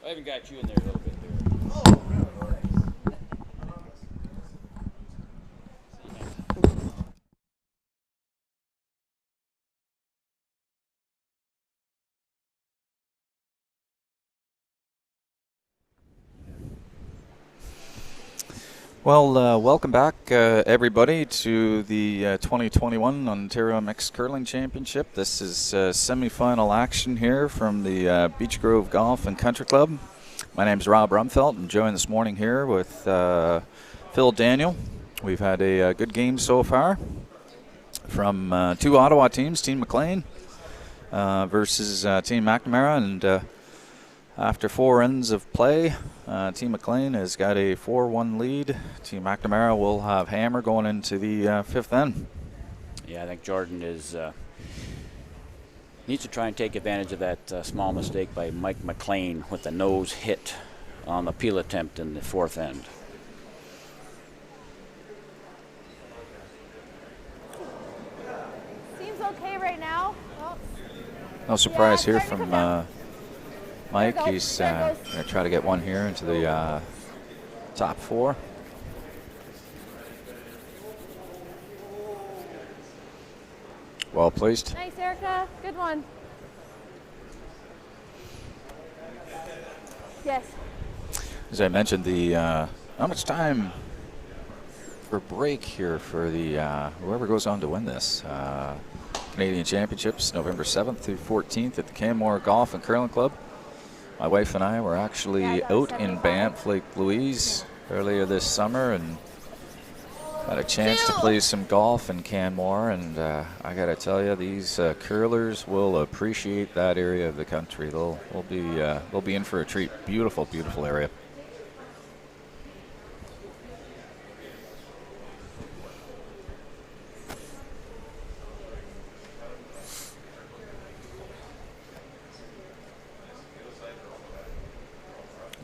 I even got you in there a little bit there.
Well, welcome back, everybody, to the 2021 Ontario Mixed Curling Championship. This is semi-final action here from the Beach Grove Golf and Country Club. My name is Rob Rumfelt. I'm joined this morning here with Phil Daniel. We've had a good game so far from two Ottawa teams, Team McLean versus Team McNamara, and after 4 ends of play, Team McLean has got a 4-1 lead. Team McNamara will have hammer going into the fifth end.
Yeah, I think Jordan needs to try and take advantage of that small mistake by Mike McLean with the nose hit on the peel attempt in the fourth end.
Seems okay right now. Oh.
No surprise
Yeah,
here
starting to
from
come down.
Mike.
There it goes,
He's
there it
going
goes.
to try to get one here into the top 4. Well placed.
Nice, Erica. Good one. Yes.
As I mentioned, the not much time for break here for the whoever goes on to win this Canadian Championships, November 7th through 14th at the Canmore Golf and Curling Club. My wife and I were actually out in
75.
Banff, Lake Louise earlier this summer and had a chance to play some golf in Canmore, and I got to tell you, these curlers will appreciate that area of the country. They'll be in for a treat. Beautiful, beautiful area.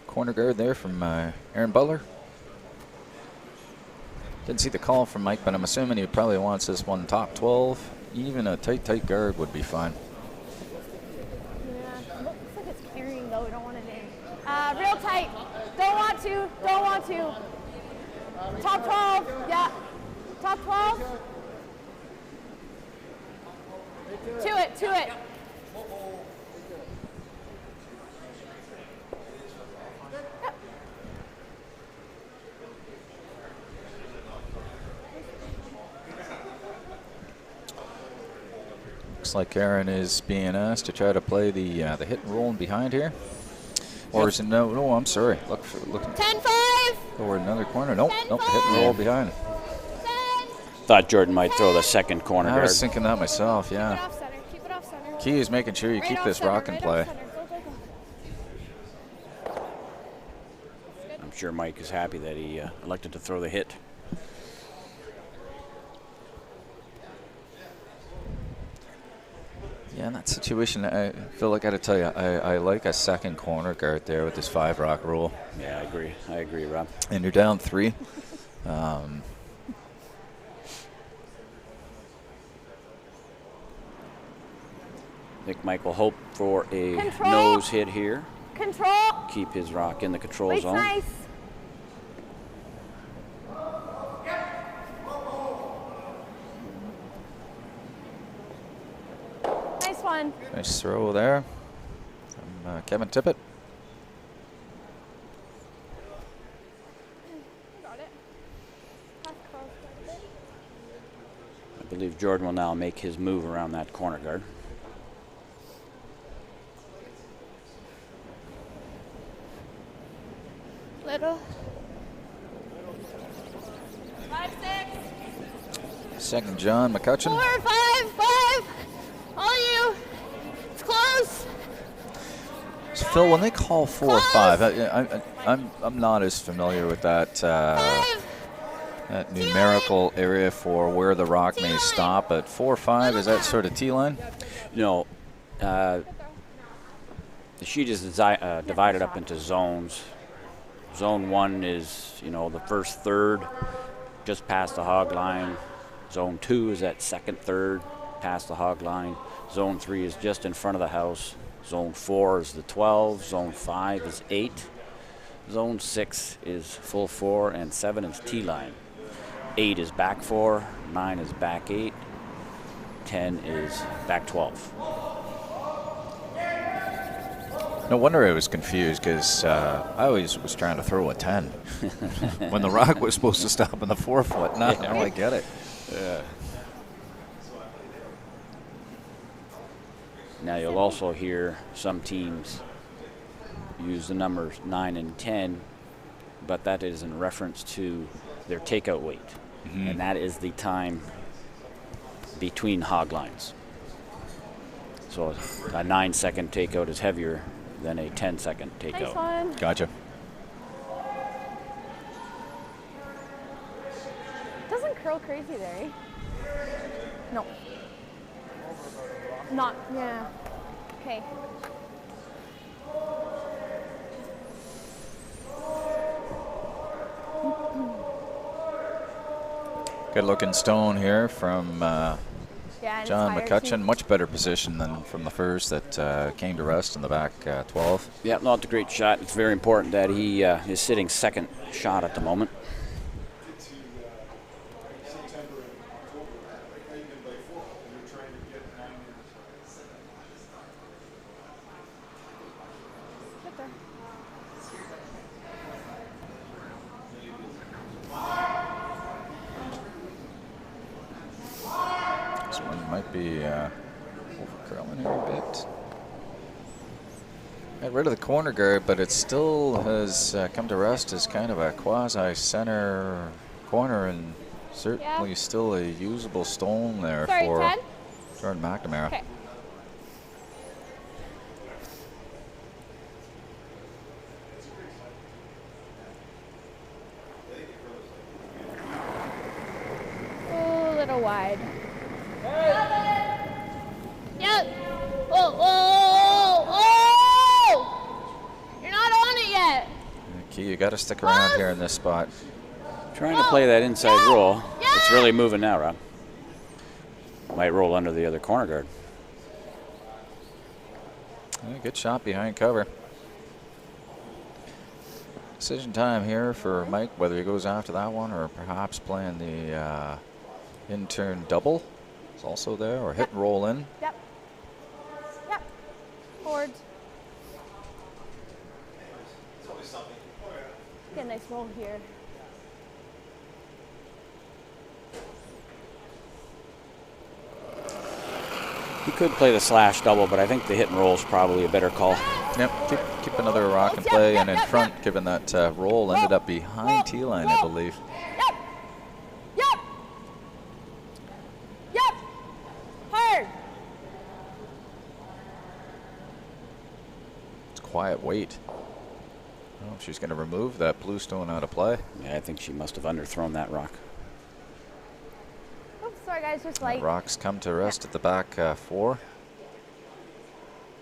Corner guard there from Aaron Butler. Didn't see the call from Mike, but I'm assuming he probably wants this one top 12. Even a tight guard would be fine.
Yeah. Looks like it's carrying though. We don't want it in. Real tight. Don't want to. Don't want to. Top 12. Yeah. Top 12. To it.
Looks like Aaron is being asked to try to play the hit and roll in behind here. Or is it no, I'm sorry. Look
10-5.
toward another corner. Nope,
10-5.
the hit and roll behind.
10.
Thought Jordan might throw the second corner
I
guard.
was thinking that myself,
Keep it
yeah.
off center. Keep it off center.
Key is making sure you
Right
keep
off
this
center,
rock in
right
play.
off center. Go, go, go.
I'm sure Mike is happy that he elected to throw the hit.
Yeah, in that situation, I feel like I got to tell you, I like a second corner guard there with this 5 rock rule.
Yeah, I agree. I agree, Rob.
And you're down 3.
I think Mike will hope for a
Control.
nose hit here.
Control.
Keep his rock in the control
Wait's
zone.
nice. Nice one.
Nice throw there from Kevin Tippett.
Got it. Half cross a bit.
I believe Jordan will now make his move around that corner guard.
Little. 5, 6.
Second John McCutcheon.
4, 5, 5. All you. It's close.
So Phil, when they call 4 or
Close.
5, I'm not as familiar with that
5.
that numerical area for where the rock may stop. But 4 or 5, is that sort of T-line?
No, the sheet is divided up into zones. Zone 1 is, the first third, just past the hog line. Zone 2 is that second third, past the hog line. Zone 3 is just in front of the house. Zone 4 is the 12. Zone 5 is 8. Zone 6 is full 4, and 7 is T-line. 8 is back 4. 9 is back 8. 10 is back 12.
No wonder I was confused, because I always was trying to throw a 10 when the rock was supposed to stop in the 4 foot. Now I get it.
Now you'll also hear some teams use the numbers 9 and 10, but that is in reference to their takeout weight. And that is the time between hog lines. So a 9-second takeout is heavier than a 10-second
Nice
takeout.
one.
Gotcha.
Doesn't curl crazy there, eh? No. Not, yeah. Okay.
Good looking stone here from
Yeah, and
John
it's higher,
McCutcheon.
too.
Much better position than from the first that came to rest in the back 12.
Yeah, not a great shot. It's very important that he is sitting second shot at the moment.
Get there.
This one might be over-curling here a bit. Got rid of the corner guard, but it still has come to rest as kind of a quasi-center corner, and certainly still a usable stone there
Sorry,
for
10?
Jordan McNamara.
Okay. Oh, a little wide. Yep. Oh, oh, oh! You're not on it yet.
Key, you got to stick around here in this spot.
Trying to play that inside
Yeah.
roll.
Yeah.
It's really moving now, Rob. Might roll under the other corner guard.
Yeah, good shot behind cover. Decision time here for Mike, whether he goes after that one or perhaps playing the in-turn double. It's also there, or hit and roll in.
Yep. Yep. Forward. Get a nice roll here.
He could play the slash double, but I think the hit and roll is probably a better call.
Yep, keep another rock and play, and in front, given that roll ended up behind T-line, I believe.
Yep. Yep.
quiet wait. Oh, she's going to remove that blue stone out of play.
Yeah, I think she must have underthrown that rock.
Oops, sorry guys, just
The
light.
rocks come to rest at the back 4.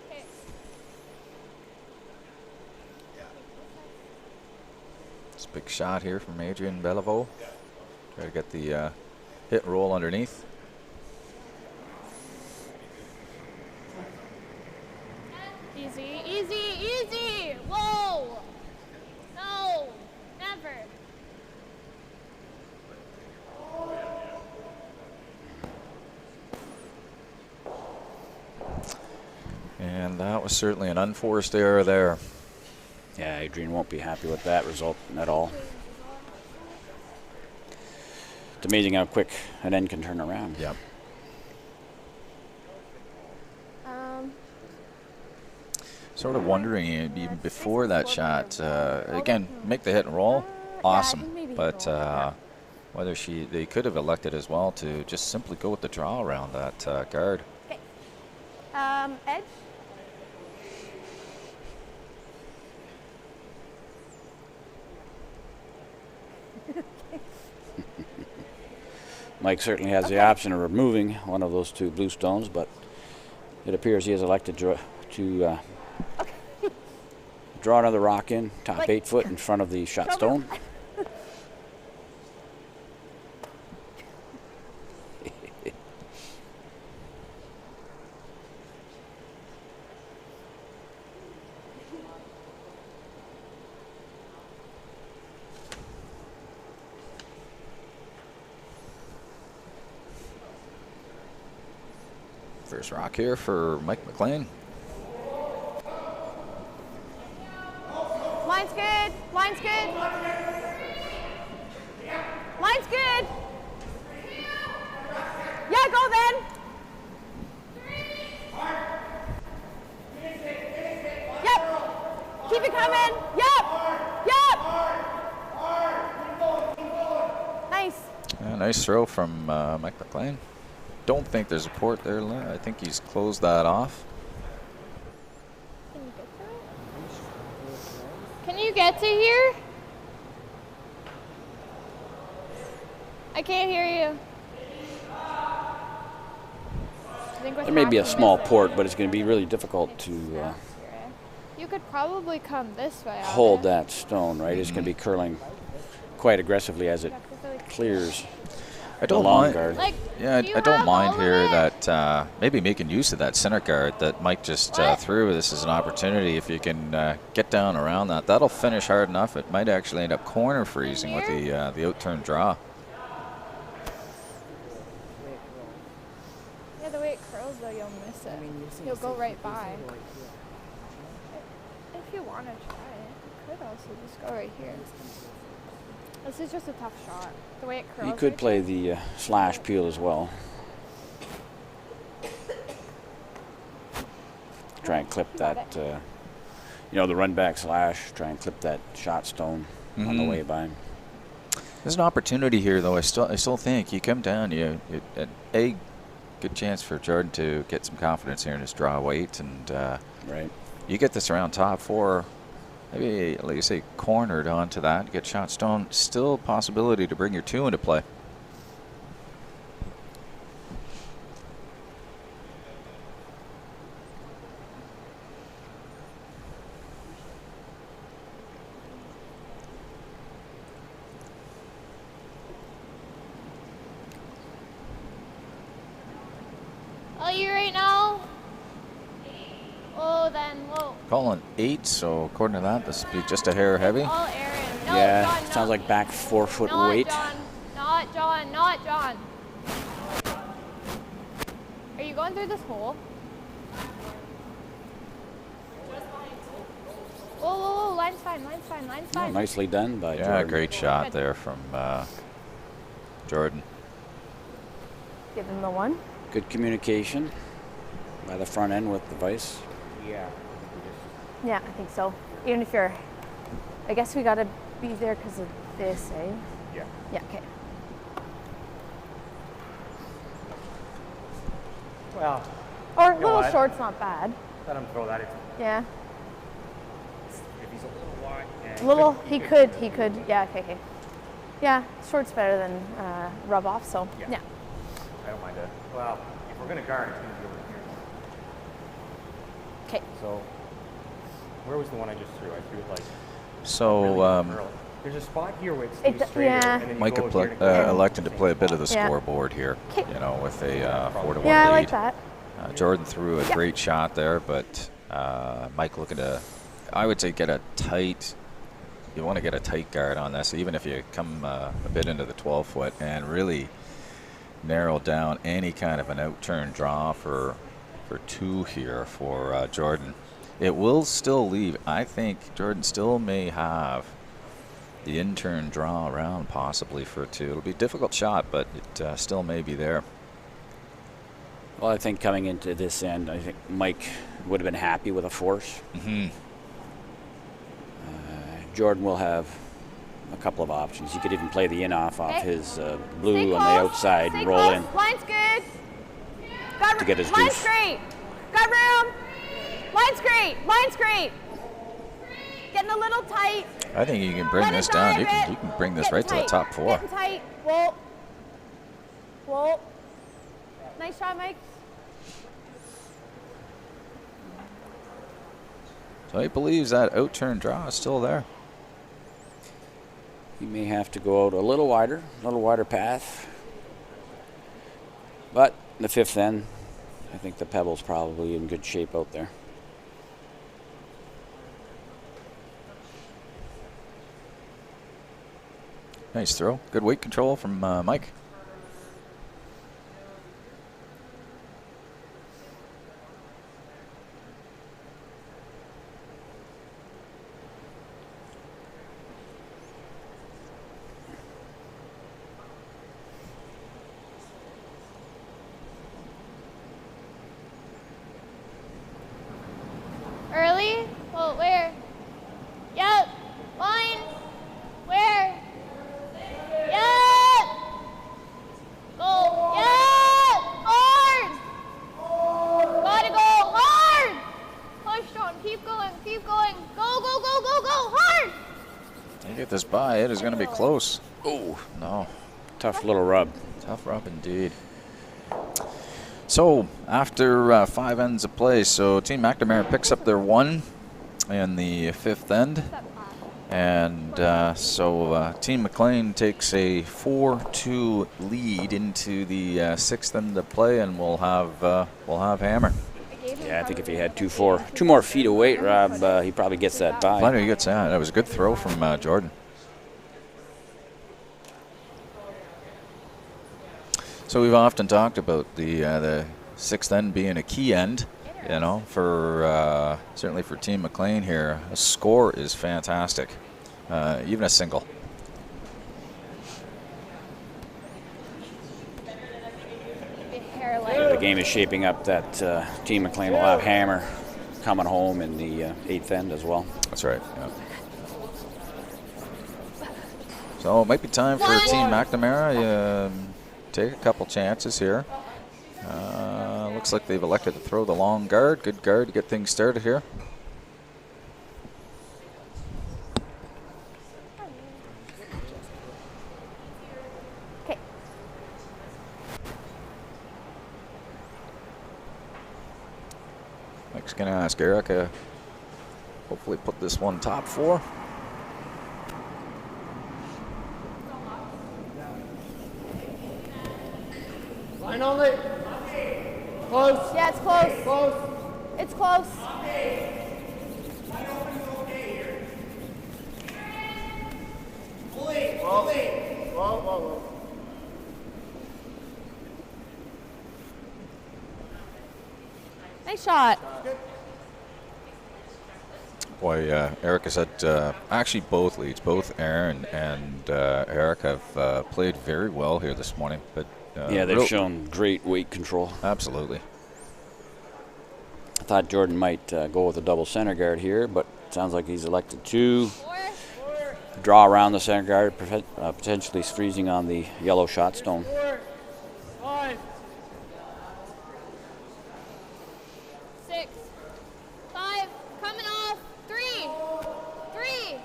Okay.
It's a big shot here from Adrian Beliveau. Try to get the hit roll underneath.
Easy, easy, easy. Whoa. No, never.
And that was certainly an unforced error there.
Yeah, Adrian won't be happy with that result at all. It's amazing how quick an end can turn around.
Yep. Sort of wondering, even before that shot, again, make the hit and roll, awesome. But whether they could have elected as well to just simply go with the draw around that guard.
Okay. Edge.
Mike certainly has the option of removing one of those 2 blue stones, but it appears he has elected to draw another rock in, top
Like-
8 foot in front of the shot stone.
First rock here for Mike McLean.
Line's good. Line's good. Line's good. Yeah, go then. Yep. Keep it coming. Yep. Yep. Nice.
Yeah, nice throw from Mike McLean. Don't think there's a port there. I think he's closed that off.
Can you get to here? I can't hear you.
There may be a small port, but it's going to be really difficult to
You could probably come this way.
hold that stone, right? It's going to be curling quite aggressively as it clears
I
the
don't
long
mind.
guard.
Like,
Yeah,
do you
I don't
have
mind
all of
here
it?
that maybe making use of that center guard that Mike just threw. This is an opportunity if you can get down around that. That'll finish hard enough. It might actually end up corner freezing with the out-turn draw.
Yeah, the way it curls though, you'll miss it. You'll go right by. If you want to try it, you could also just go right here. This is just a tough shot. The way it curls.
You could
right
play
there.
the slash peel as well. Try and clip that, the run back slash. Try and clip that shot stone on the way by.
There's an opportunity here, though. I still think you come down. A good chance for Jordan to get some confidence here in his draw weight, and
Right.
you get this around top 4. Maybe, like you say, cornered onto that, get shot stone. Still a possibility to bring your 2 into play.
Oh, you right now? Oh, then whoa.
Calling 8, so according to that, this would be just a hair heavy.
All Aaron. No,
Yeah,
John,
sounds like back 4 foot
not
weight.
John. Not John. Not John. Are you going through this hole? Whoa, whoa, whoa. Line's fine. Line's fine. Line's
Oh,
fine.
nicely done by
Yeah,
Jordan.
great shot
Good.
there from Jordan.
Give him the one.
Good communication by the front end with the vice.
Yeah, I think so. Even if you're, I guess we gotta be there because of this, eh?
Yeah.
Yeah. Okay.
Well,
Or
know
little
what?
short's not bad.
let him throw that.
Yeah. little, he could, yeah, okay. Yeah, short's better than rub off, so, yeah.
I don't mind it. Well, if we're going to guard, it's going to be over here.
Okay.
So, where was the one I just threw? I threw it like.
So,
really there's a spot here where it stays straighter,
yeah.
and then you
Mike
go here to
elected to play a bit of the
Yeah.
scoreboard here, you know, with a 4-1
Yeah,
lead.
I like that.
Jordan threw a great shot there, but Mike looking to, I would say, get a tight. You want to get a tight guard on this, even if you come a bit into the 12-foot, and really narrow down any kind of an out-turn draw for 2 here for Jordan. It will still leave. I think Jordan still may have the in-turn draw around possibly for 2. It'll be a difficult shot, but it still may be there.
Well, I think coming into this end, I think Mike would have been happy with a force.
Mm-hmm.
Jordan will have a couple of options. He could even play the in-off off his blue
Stay
on
close.
the outside
Stay
and roll
close.
in.
Line's good. Got
To get his
line's
deuce.
great. Got room. Line's great. Line's great. Getting a little tight.
I think you can bring
Let it
this down. You
drive
can
it.
bring this
Getting
right to the
tight.
top 4.
Getting tight. Whoa. Whoa. Nice shot, Mike.
So he believes that out-turn draw is still there.
He may have to go out a little wider path. But the 5th end, I think the pebble's probably in good shape out there.
Nice throw. Good weight control from Mike.
Early? Well, where? Yep. Line. Where? Yep. Go. Yep. Hard. Gotta go hard. Push on. Keep going. Keep going. Go, go, go, go, go. Hard.
You get this by, it is going to be close. Oh, no.
Tough little rub.
Tough rub indeed. So, after 5 ends of play, so Team McNamara picks up their 1 in the 5th end. And so Team McLean takes a 4-2 lead into the 6th end of play, and we'll have hammer.
Yeah, I think if he had 2 more feet of weight, Rob, he probably gets that by.
Plenty gets that. That was a good throw from Jordan. So we've often talked about the 6th end being a key end, you know, for certainly for Team McLean here. A score is fantastic, even a single.
The game is shaping up that Team McLean will have hammer coming home in the 8th end as well.
That's right. Yeah. So it might be time for Team McNamara. Take a couple chances here. Looks like they've elected to throw the long guard. Good guard to get things started here.
Okay.
Mike's going to ask Erica, hopefully put this one top 4.
Line only. Close.
Yeah, it's close.
Close.
It's close.
Whoa, whoa, whoa.
Nice shot.
Boy, Erica said actually both leads, both Aaron and Eric have played very well here this morning. But
Yeah, they've shown great weight control.
Absolutely.
I thought Jordan might go with a double center guard here, but it sounds like he's elected to draw around the center guard, potentially freezing on the yellow shot stone.
4, 5.
6, 5, coming off. 3, 3,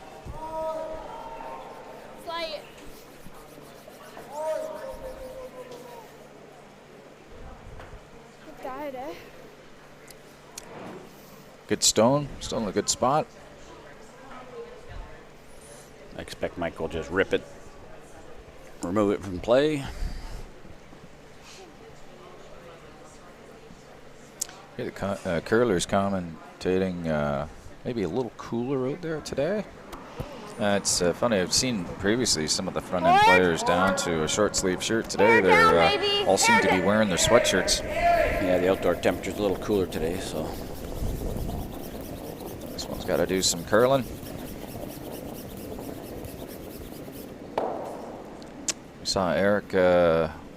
Good stone, still in a good spot.
I expect Mike will just rip it, remove it from play.
Here the curlers commentating maybe a little cooler out there today. It's funny, I've seen previously some of the front end players down to a short sleeve shirt. Today they all seem to be wearing their sweatshirts.
Yeah, the outdoor temperature's a little cooler today, so.
This one's got to do some curling. We saw Eric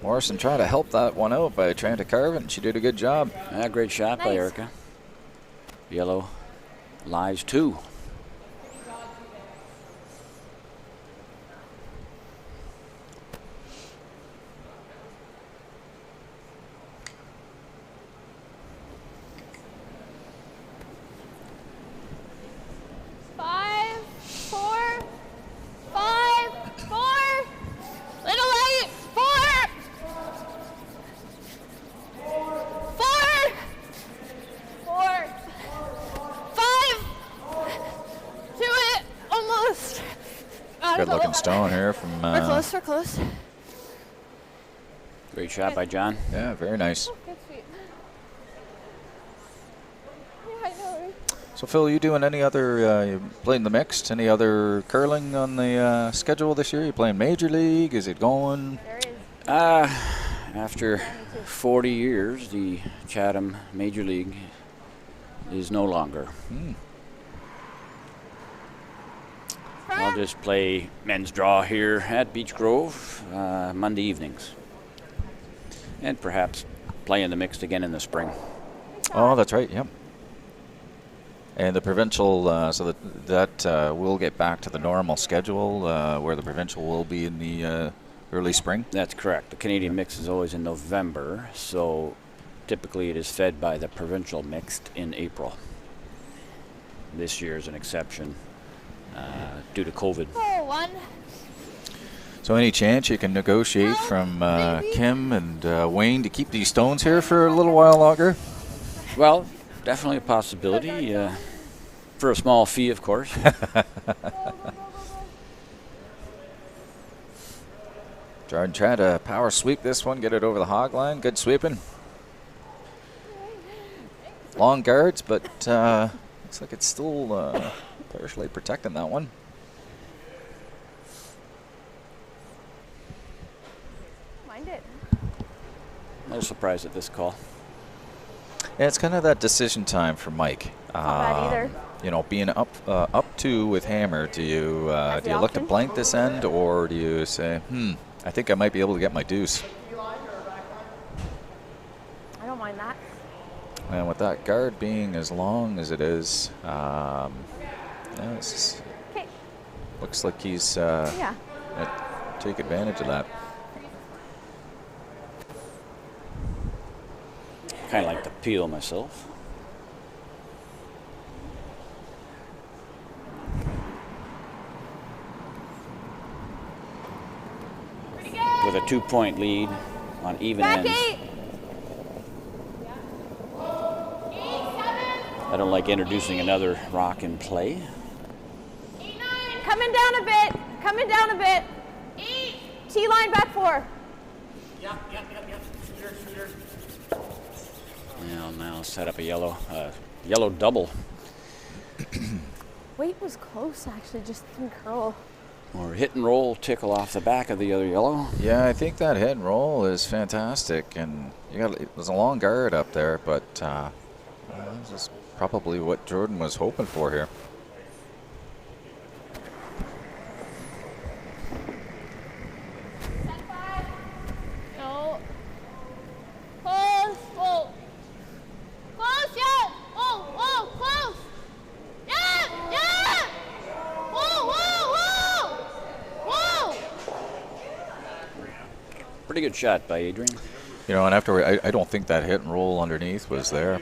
Morrison try to help that one out by trying to carve it, and she did a good job.
Yeah, great shot by Erica. Yellow lies 2.
Good looking stone here from.
We're close. We're close.
Great shot by John.
Yeah, very nice.
Good sweep. Yeah, I know.
So Phil, you doing any other? You playing the mixed? Any other curling on the schedule this year? You playing Major League? Is it going?
There is.
After 40 years, the Chatham Major League is no longer. I'll just play men's draw here at Beach Grove Monday evenings. And perhaps play in the mixed again in the spring.
Oh, that's right, yep. And the provincial, so that will get back to the normal schedule where the provincial will be in the early spring?
That's correct. The Canadian mix is always in November, so typically it is fed by the provincial mixed in April. This year is an exception. Due to COVID.
Oh, 1.
So any chance you can negotiate from Kim and Wayne to keep these stones here for a little while longer?
Well, definitely a possibility. For a small fee, of course.
Jordan trying to power sweep this one, get it over the hog line. Good sweeping. Long guards, but looks like it's still partially protecting that one.
Mind it.
No surprise at this call.
Yeah, it's kind of that decision time for Mike.
Not bad either.
You know, being up 2 with hammer, do you look to blank this end, or do you say, I think I might be able to get my deuce?
I don't mind that.
And with that guard being as long as it is, looks like he's gonna take advantage of that.
Kind of like to peel myself. With a 2-point lead on even
Back
ends.
8.
I don't like introducing another rock in play.
Coming down a bit. Coming down a bit. T-line back 4.
Yep. Shooter.
Now set up a yellow double.
Weight was close, actually, just didn't curl.
Or hit and roll tickle off the back of the other yellow.
Yeah, I think that hit and roll is fantastic, and there's a long guard up there, but this is probably what Jordan was hoping for here.
No. Close. Whoa. Close, yeah. Whoa, close. Yeah. Whoa.
Pretty good shot by Adrian.
You know, and after I don't think that hit and roll underneath was there.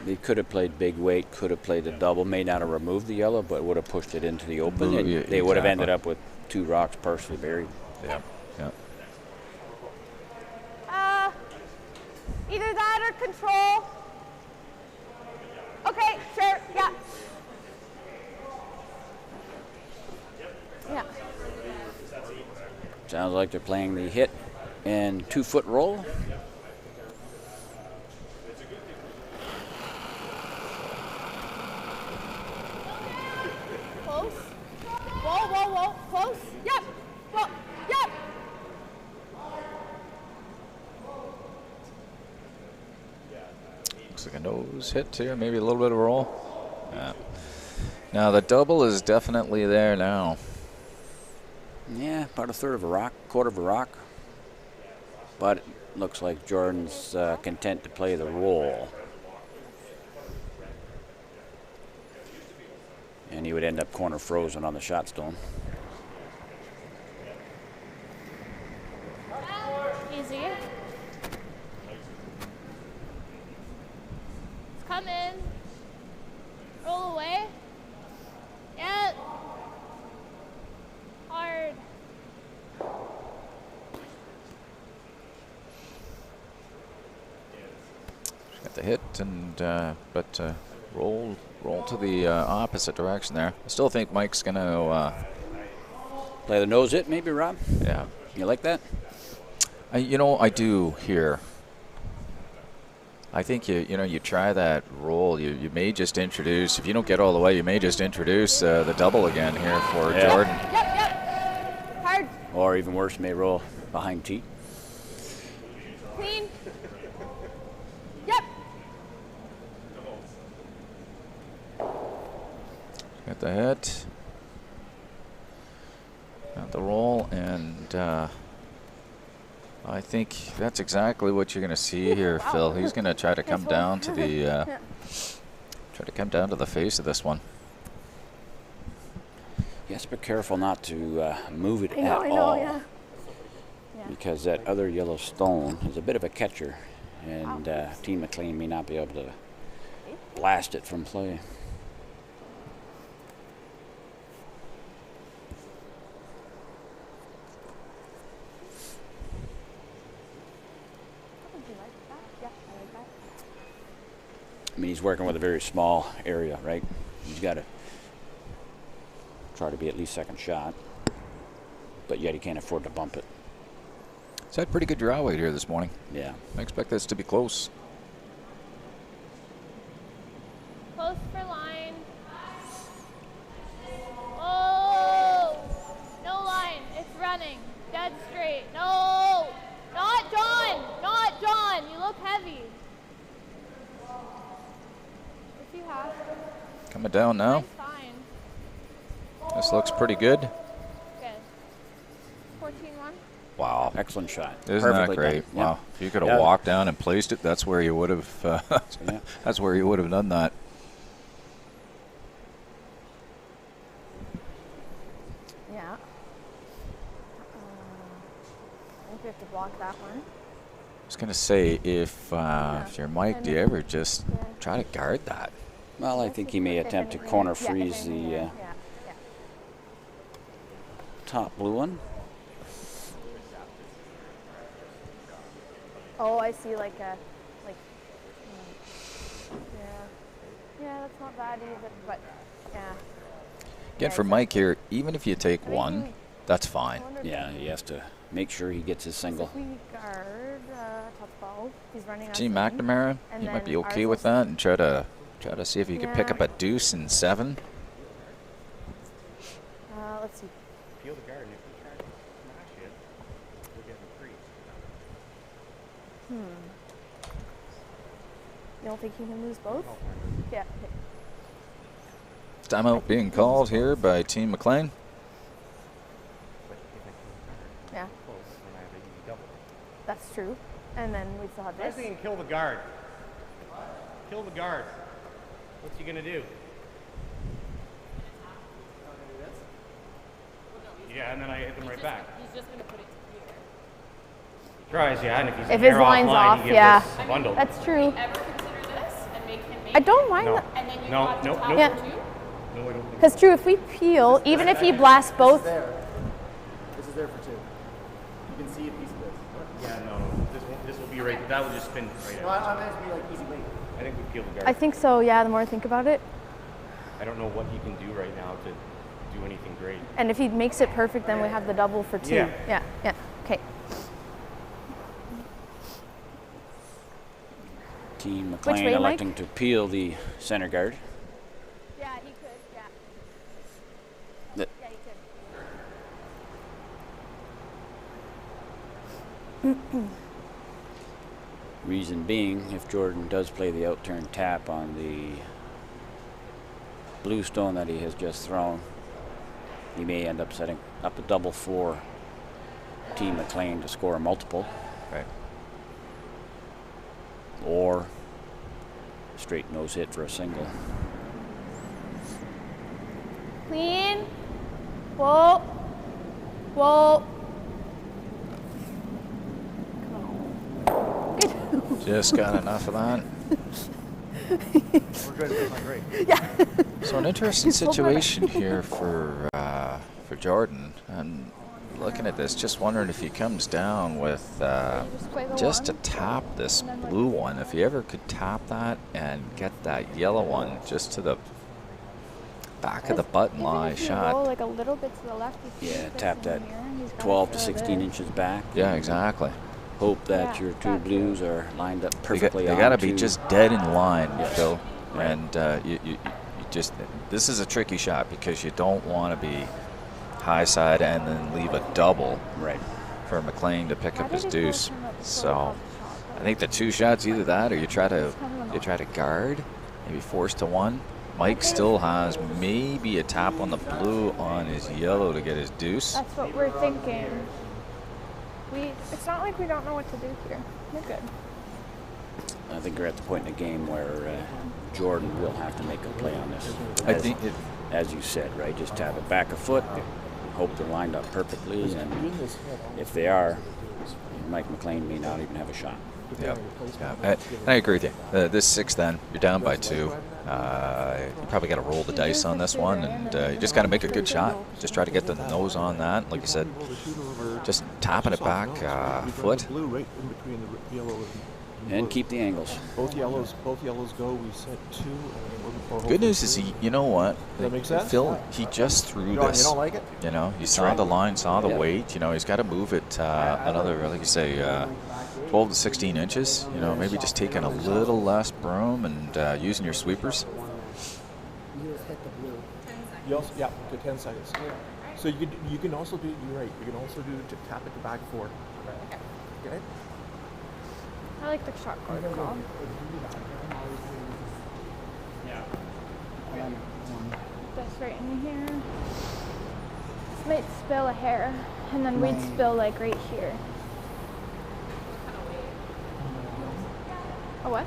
They could have played big weight, could have played a double, may not have removed the yellow, but would have pushed it into the open. And they would have ended up with 2 rocks partially buried.
Yeah.
Either that more control. Okay, sure, yeah. Yeah.
Sounds like they're playing the hit and 2-foot roll.
Close. Whoa, whoa, whoa. Close. Yep. Whoa. Yep.
Looks like a nose hit here, maybe a little bit of a roll. Yeah. Now the double is definitely there now.
Yeah, about a third of a rock, quarter of a rock. But it looks like Jordan's content to play the roll. And he would end up corner frozen on the shot stone.
Easy. It's coming. Roll away. Yeah. Hard.
Got the hit and but roll to the opposite direction there. I still think Mike's gonna
play the nose hit, maybe, Rob.
Yeah.
You like that?
You know, I do here. I think you try that roll. You may just introduce, if you don't get all the way, you may just introduce the double again here for Jordan.
Yep, yep. Hard.
Or even worse, may roll behind tee.
Clean. Yep.
Got the hit. Got the roll, and I think that's exactly what you're going to see here, Phil. He's going to try to come down to the face of this one.
Yes, but careful not to move it
I know,
all.
yeah.
Because that other yellow stone is a bit of a catcher, and Team McLean may not be able to blast it from play. I mean, he's working with a very small area, right? He's got to try to be at least second shot, but yet he can't afford to bump it.
He's had pretty good draw weight here this morning.
Yeah.
I expect this to be close.
Close for line. Oh, no line. It's running. Dead straight. No, not John. Not John. You look heavy. If you have.
Coming down now.
Nice fine.
This looks pretty good.
Good. 14-1.
Wow.
Excellent shot.
Isn't
Perfectly
that great?
done. Yeah.
Wow. If you could have walked down and placed it, that's where you would have that's where you would have done that.
Yeah. I think we have to block that one.
I was going to say, if you're Mike, do you ever just try to guard that?
Well, I think he may attempt to corner freeze the top blue one.
Oh, I see, yeah, that's not bad either, but yeah.
Again, for Mike here, even if you take one, that's fine.
Yeah, he has to make sure he gets his single.
If we guard top 12, he's running us
Team
in,
McNamara,
and
he might be
then
okay
ours
with
will
that and try to see if he can pick
Yeah.
up a deuce in 7.
let's see.
Peel the guard, and if you try to smash it, you'll get a crease.
You don't think he can lose both? Yeah.
Timeout being called here by Team McLean.
But if I kill the guard,
Yeah.
close, then I have an easy double.
That's true. And then we still have
I was
this.
thinking kill the guard. Kill the guard. What's he gonna do? Yeah, and then I hit them right back.
He's just going to put it here.
Tries, yeah, and if he's
If
an
his
air
line's
line,
off,
he gives
yeah.
us a bundle.
That's true.
Ever consider this and make him make
I don't mind
No.
that.
And then you
No,
have
no,
to
no.
Yeah.
too?
No, I don't think
Because true, if we peel, even if he blasts both,
This is there for 2. You can see a piece of this.
Yeah, no, this will be you're right. That will just spin right
No,
out.
I'm meant to be like easy weight.
I think we peel the guard.
I think so, yeah, the more I think about it.
I don't know what he can do right now to do anything great.
And if he makes it perfect, then we have the double for 2.
Yeah.
Yeah. Okay.
Team
way,
McLean
Mike?
electing to peel the center guard.
Yeah, he could. Yeah.
The-
Yeah, he could.
Reason being, if Jordan does play the out-turn tap on the blue stone that he has just thrown, he may end up setting up a double for Team McLean to score a multiple.
Right.
Or straight nose hit for a single.
Clean. Whoa. Whoa.
Just got enough of that.
We're good. It's not great.
So an interesting situation here for Jordan. And looking at this, just wondering if he comes down with just to tap this blue one. If he ever could tap that and get that yellow one just to the back of the button lie
Roll
shot.
like a little bit to the left.
Yeah, tap that 12 to 16 inches back.
Yeah, exactly.
Hope that
Yeah,
your two
that
blues are lined up perfectly.
They got to be
onto-
just dead in line,
Yes.
Phil.
Right.
And you just, this is a tricky shot because you don't want to be high side and then leave a double
right.
for McLean to pick
Why
up
did
his
he
deuce.
turn up before
So
the top?
I think the two shots, either that or you try to guard, maybe force to one. Mike still has maybe a tap on the blue on his yellow to get his deuce.
That's what we're thinking. It's not like we don't know what to do here. We're good.
I think we're at the point in the game where Jordan will have to make a play on this.
I think it,
As you said, right? Just tap it back a foot, hope they're lined up perfectly, and if they are, Mike McLean may not even have a shot.
yeah. I agree with you. This 6th, then you're down by 2. You probably got to roll the dice on this one, and you just got to make a good shot. Just try to get the nose on that. Like you said, just tapping it back foot.
Blue right in between the yellow
And keep the angles.
both yellows go. We set 2.
Good news is you know what?
Does that make sense?
Phil, he just threw this.
You don't like it?
You know, he saw the line, saw the
Yeah.
weight. You know, he's got to move it another, like you say, 12 to 16 inches. You know, maybe just taking a little less broom and using your sweepers.
You also, yeah, to 10 seconds. So you can also do. You're right. You can also do to tap it to back 4. Okay.
I like the shot protocol. This right in here. This might spill a hair, and then we'd spill like right here. A what?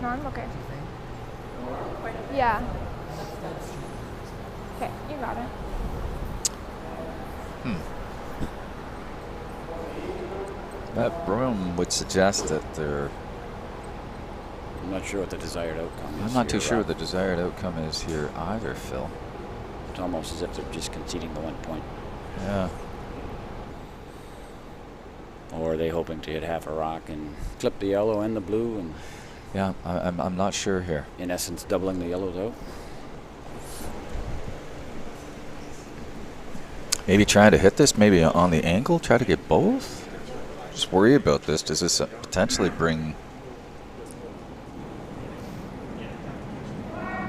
Norm? Okay. Yeah. Okay, you got it.
That broom would suggest that they're.
I'm not sure what the desired outcome is.
I'm not too
here,
sure
Rob.
what the desired outcome is here either, Phil.
It's almost as if they're just conceding the 1 point.
Yeah.
Or are they hoping to hit half a rock and clip the yellow and the blue, and
Yeah, I'm not sure here.
in essence doubling the yellows out?
Maybe try to hit this maybe on the angle, try to get both. Just worry about this. Does this potentially bring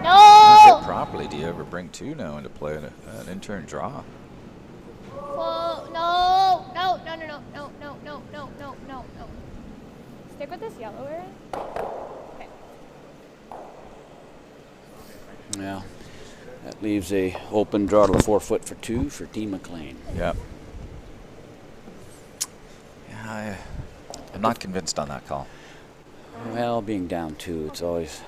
No!
hit properly? Do you ever bring 2 now into play an in-turn draw?
Whoa, no, no, no, no, no, no, no, no, no, no, no, no. Stick with this yellow area. Okay.
Yeah. That leaves a open draw to the 4 foot for 2 for Team McLean.
Yeah. Yeah, I'm not convinced on that call.
Well, being down 2, it's always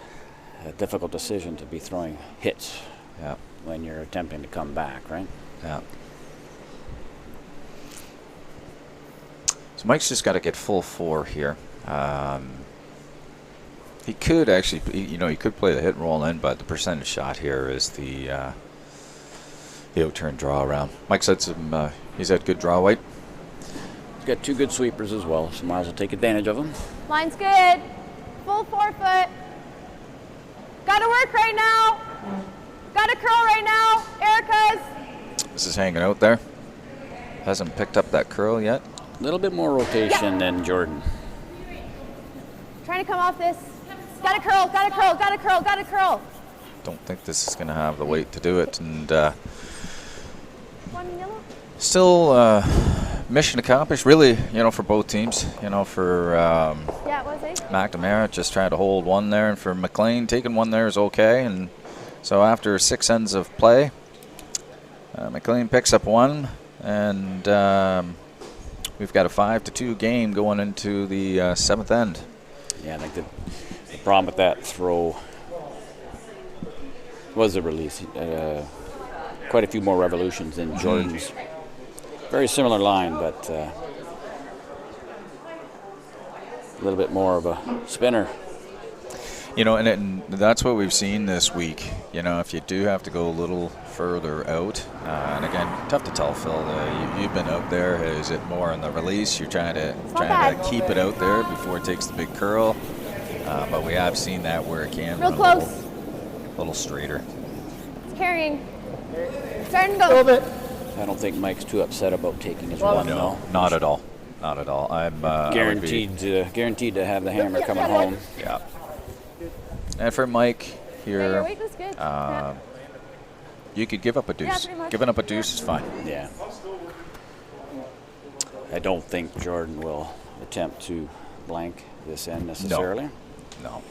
a difficult decision to be throwing hits
Yeah,
when you're attempting to come back, right?
yeah. So Mike's just got to get full 4 here. He could actually, he could play the hit and roll in, but the percentage shot here is the out-turn draw around. Mike said he's had good draw weight.
Got 2 good sweepers as well, so might as well take advantage of them.
Line's good. Full forefoot. Gotta work right now. Gotta curl right now. Erica's.
This is hanging out there. Hasn't picked up that curl yet.
A little bit more rotation than Jordan.
Trying to come off this. Gotta curl, gotta curl, gotta curl, gotta curl.
Don't think this is going to have the weight to do it. And
One yellow.
still mission accomplished, really, for both teams. For
Yeah, it was
McNamara just trying to hold one there, and for McLean, taking one there is okay. And so after 6 ends of play, McLean picks up one, and we've got a 5-2 game going into the 7th end.
Yeah, I think the problem with that throw was the release. Quite a few more revolutions than Jordan's. Very similar line, but a little bit more of a spinner.
And that's what we've seen this week. If you do have to go a little further out, and again, tough to tell, Phil. You've been out there. Is it more on the release? You're trying to keep it out there before it takes the big curl. But we have seen that where it can
real
run
close.
a little straighter.
It's carrying. Starting to go.
I don't think Mike's too upset about taking his one.
No, not at all. Not at all. I'm
guaranteed to have the hammer coming home.
Yeah. And for Mike
Yeah, your
here,
weight was good.
you could give up a deuce.
pretty much.
Giving up a deuce is fine.
Yeah. I don't think Jordan will attempt to blank this end necessarily.
No.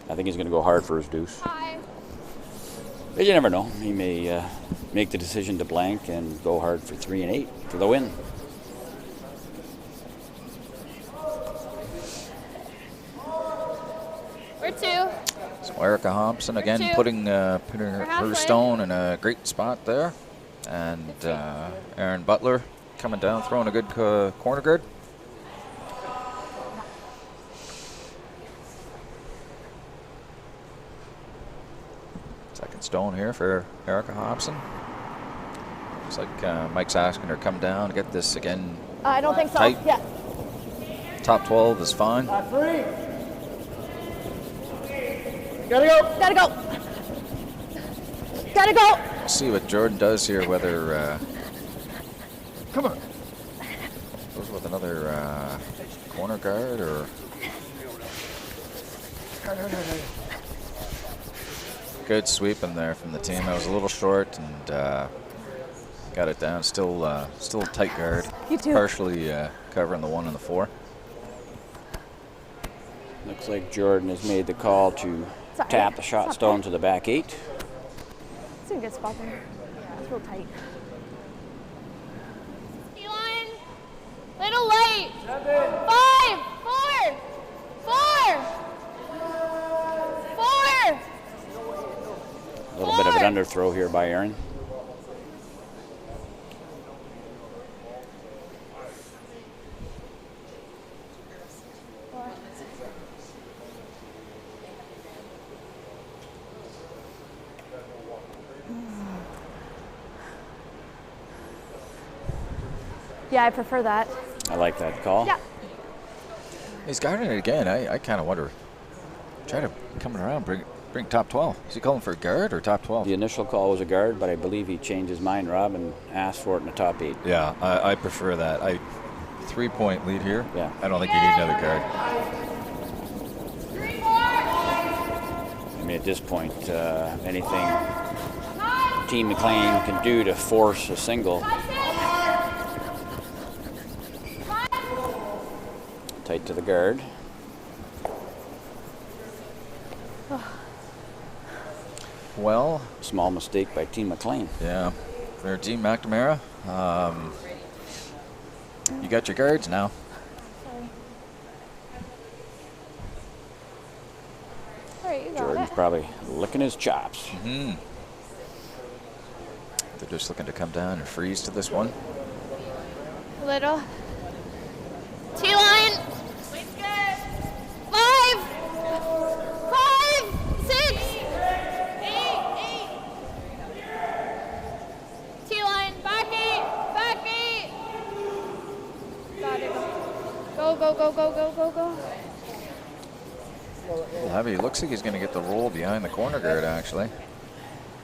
I think he's going to go hard for his deuce.
Hi.
But you never know. He may make the decision to blank and go hard for 3 and 8 for the win.
We're 2.
So Erica Hobson again
two.
putting her
halfway.
stone in a great spot there. And Aaron Butler coming down, throwing a good corner guard. Second stone here for Erica Hobson. Looks like Mike's asking her to come down, get this again.
I don't think so.
Tight.
Yeah.
Top 12 is fine.
Three. Gotta go.
Gotta go. Gotta go.
We'll see what Jordan does here, whether
Come on.
goes with another corner guard or. Good sweep in there from the team. I was a little short and got it down. Still tight guard.
You too.
Partially covering the 1 and the 4.
Looks like Jordan has made the call to tap the shot stone to the back 8.
It's in a good spot there. It's real tight.
Line. Little late. 5, 4, 4, 4.
A little bit of an underthrow here by Aaron.
Yeah, I prefer that.
I like that call.
Yeah.
He's guarding it again. I kind of wonder. Try to coming around, bring top 12. Is he calling for a guard or top 12?
The initial call was a guard, but I believe he changed his mind, Rob, and asked for it in the top 8.
Yeah, I prefer that. 3-point lead here.
Yeah.
I don't think you need another guard.
3, 4.
I mean, at this point, anything Team McLean can do to force a single. Tight to the guard.
Well,
small mistake by Team McLean.
Yeah, for Team McNamara. You got your guards now.
Alright, you got
Jordan's
it.
probably licking his chops.
They're just looking to come down and freeze to this one.
Little. T-line. 5, 6, 8. T-line. Back 8. Back 8. Got it.
heavy. Looks like he's going to get the roll behind the corner guard, actually.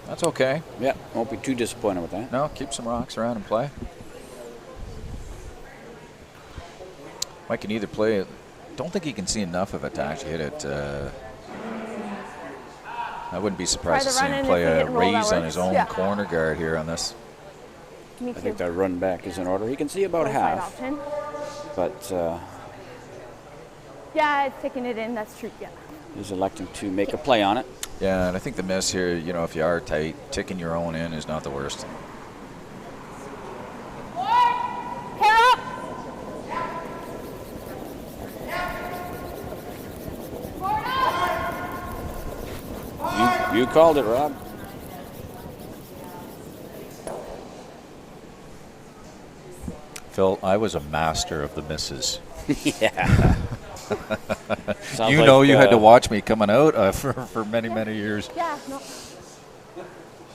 That's okay.
Yeah, won't be too disappointed with that.
No, keep some rocks around and play. Mike can either play it. Don't think he can see enough of it to actually hit it. I wouldn't be surprised to see him play a raise on his own corner guard here on this.
I think that run back is in order. He can see about half. But
yeah, it's taking it in. That's true. Yeah.
He's electing to make a play on it.
Yeah, and I think the miss here, you know, if you are tight, ticking your own in is not the worst.
Pair up.
You called it, Rob.
Phil, I was a master of the misses.
Yeah.
You know, you had to watch me coming out for many, many years.
Yeah, no.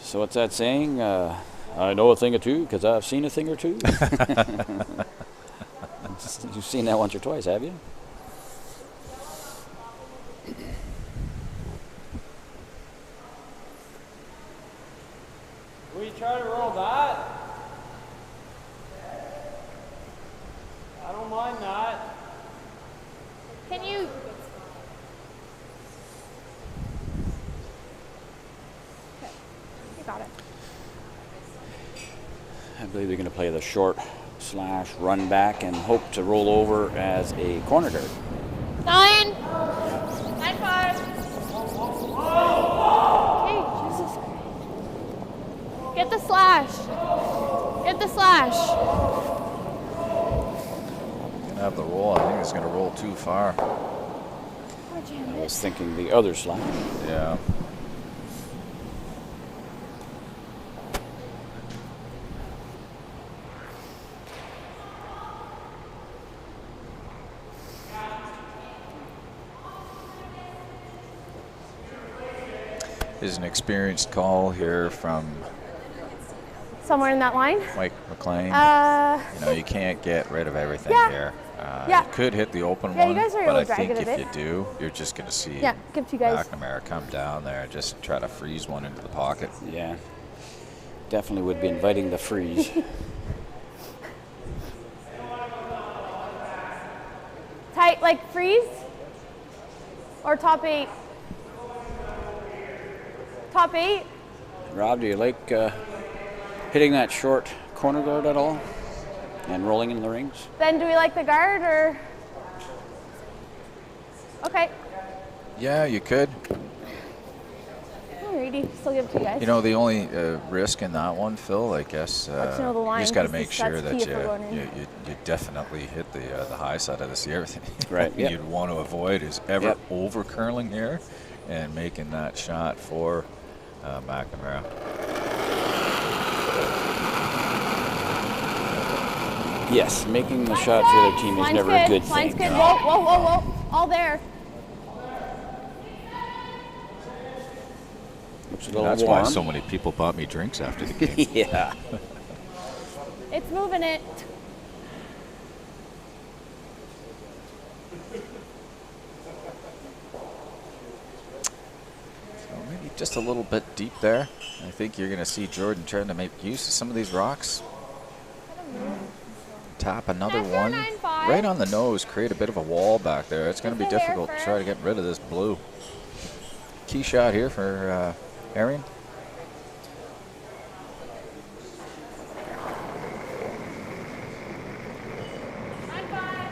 So what's that saying? I know a thing or two because I've seen a thing or two. You've seen that once or twice, have you?
Will you try to roll that? I don't mind that.
Can you?
Okay, you got it.
I believe they're going to play the short slash run back and hope to roll over as a corner guard.
9. 9-5.
Okay, Jesus.
Get the slash. Get the slash.
Gonna have the roll. I think it's gonna roll too far.
I was thinking the other slash.
Yeah. Is an experienced call here from
Somewhere in that line.
Mike McLean. You know, you can't get rid of everything here.
Yeah.
You could hit the open
Yeah,
one,
you guys are
but
able
I
to drag
think
it a
if
bit.
you do, you're just going to see
Yeah, give it to you guys.
McNamara come down there and just try to freeze one into the pocket.
Yeah. Definitely would be inviting the freeze.
Tight, like freeze? Or top 8? Top 8?
Rob, do you like hitting that short corner guard at all and rolling in the rings?
Then do we like the guard or? Okay.
Yeah, you could.
Alrighty, still give it to you guys.
You know, the only risk in that one, Phil, I guess,
Let you know the
you
line,
just got to
'cause
make
that's
sure
key
that
if we're going in.
you definitely hit the high side of the Sierra.
Right.
Yep. You'd want to avoid is ever
Yep.
over curling here and making that shot for McNamara.
Yes, making the shot for the other team is
Line's
never
good.
a good
Line's
thing.
good. Whoa, whoa, whoa, whoa. All there.
Looks a little
That's
warm.
why so many people bought me drinks after the game.
Yeah.
It's moving it.
So maybe just a little bit deep there. I think you're going to see Jordan trying to make use of some of these rocks. Tap another
That's your
one
9-5.
right on the nose, create a bit of a wall back there. It's going to be
Stay there
difficult to
first.
try to get rid of this blue. Key shot here for Arian.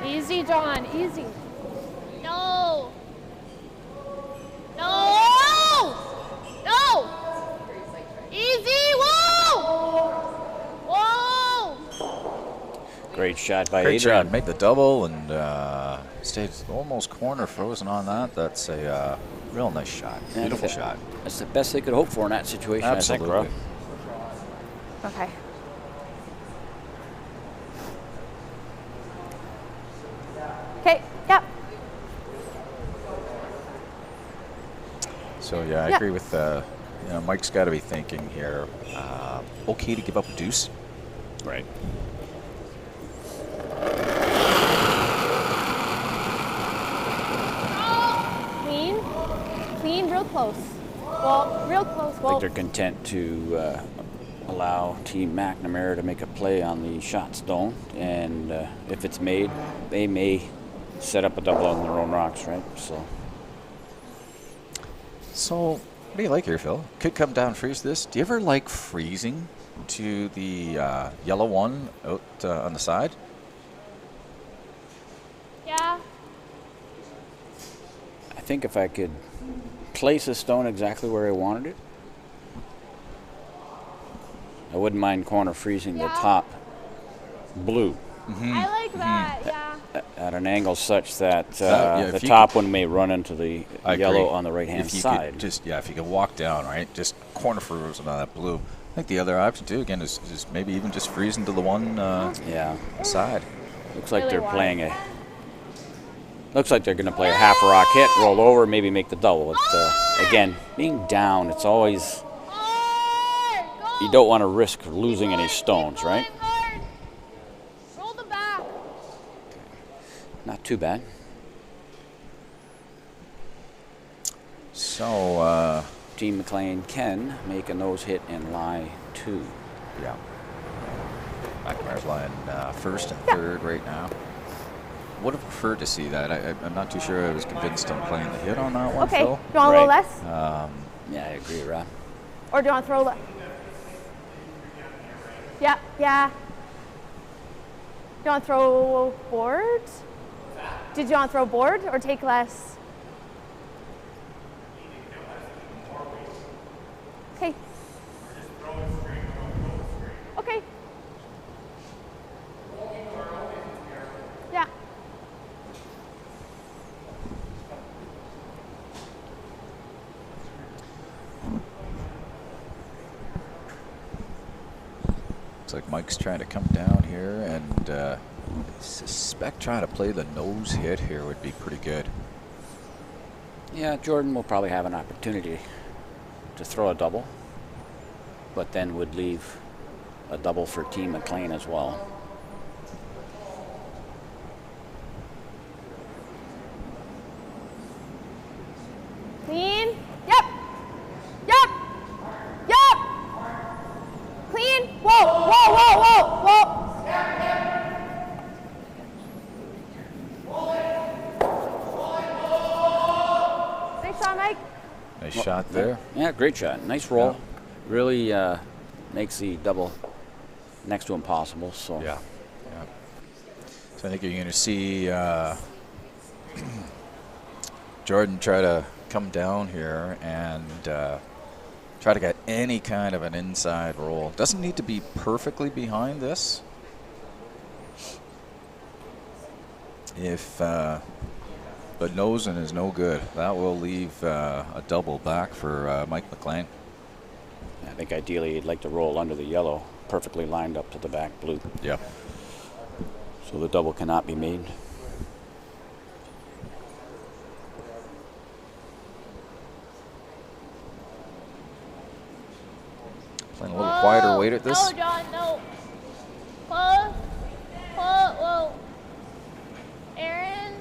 Easy, John. Easy. No. No. No. Easy. Whoa. Whoa.
Great shot by
Great
Adrian.
shot. Made the double and stayed almost corner frozen on that. That's a real nice shot.
Yeah,
Beautiful
okay.
shot.
That's the best they could hope for in that situation.
Absolutely.
I think, Rob.
Okay. Okay, yep.
So yeah, I
Yeah.
agree with you know, Mike's got to be thinking here. Okay to give up a deuce.
Right.
Clean. real close. Well, real close.
I
Well,
think they're content to allow Team McNamara to make a play on the shot stone, and if it's made, they may set up a double on their own rocks, right?
So, what do you like here, Phil? Could come down freeze this. Do you ever like freezing to the yellow one out on the side?
Yeah.
I think if I could place a stone exactly where I wanted it, I wouldn't mind corner freezing the top blue
I like that. Yeah.
at an angle such that
yeah,
the
if you
top one may run into the
I
yellow
agree.
on the right-hand
If you
side.
could just, if you could walk down, right, just corner freeze on that blue. I think the other option too, again, is maybe even just freezing to the one
Yeah.
side.
Looks like
Really
they're
wide.
playing a. Looks like they're going to play a half a rock hit, roll over, maybe make the double. But, again, being down, it's always you don't want to risk losing any stones, right?
Roll the back.
Not too bad.
So,
Team McLean can make a nose hit and lie 2.
yeah. McNamara's lying first and third right now. Would have preferred to see that. I'm not too sure I was convinced on playing the hit on that one,
okay.
Phil.
Do you want a little
Right.
less?
Yeah, I agree, Rob.
Or do you want to throw less? Yeah, yeah. Do you want to throw board? Did you want to throw board or take less? Okay. Okay. Yeah.
Looks like Mike's trying to come down here, and I suspect trying to play the nose hit here would be pretty good.
Yeah, Jordan will probably have an opportunity to throw a double, but then would leave a double for Team McLean as well.
Clean. Yep. Yep. Yep. Clean. Whoa, whoa, whoa, whoa, whoa. Nice shot, Mike.
Nice shot there.
Yeah, great shot. Nice roll. Really makes the double next to impossible. So
Yeah. So I think you're going to see Jordan try to come down here and try to get any kind of an inside roll. Doesn't need to be perfectly behind this. But nosing is no good. That will leave a double back for Mike McLean.
I think ideally you'd like to roll under the yellow, perfectly lined up to the back blue.
Yep.
So the double cannot be made.
Playing a little quieter weight at this.
No, John, no. Close. Close. Whoa. Aaron,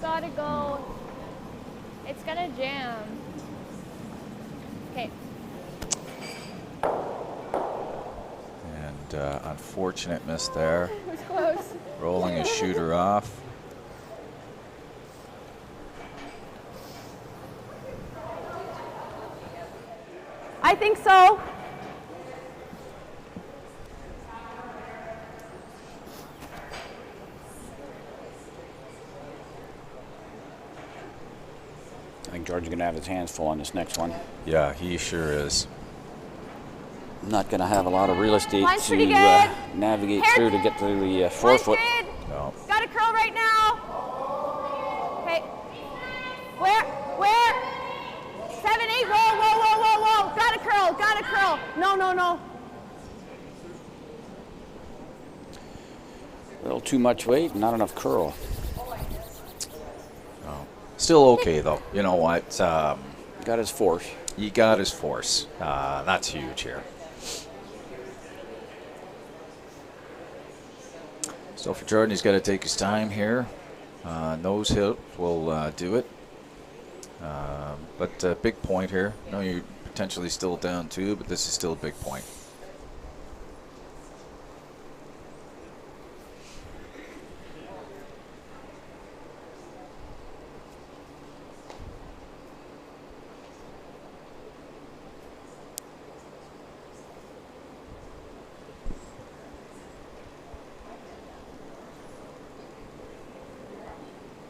gotta go. It's gonna jam. Okay.
And unfortunate miss there.
It was close.
Rolling his shooter off.
I think so.
I think George's going to have his hands full on this next one.
Yeah, he sure is.
Not going to have a lot of real estate
Line's
to
pretty good.
navigate
Hair
through to
good.
get to the
Line's
4-foot.
good.
No.
Got a curl right now. Okay. Where? 7, 8, roll, roll, roll, roll, roll. Got a curl, got a curl. No, no, no.
A little too much weight, not enough curl.
Still okay, though. You know what?
Got his force.
He got his force. That's huge here. So for Jordan, he's got to take his time here. Nose hit will do it. But big point here. I know you're potentially still down 2, but this is still a big point.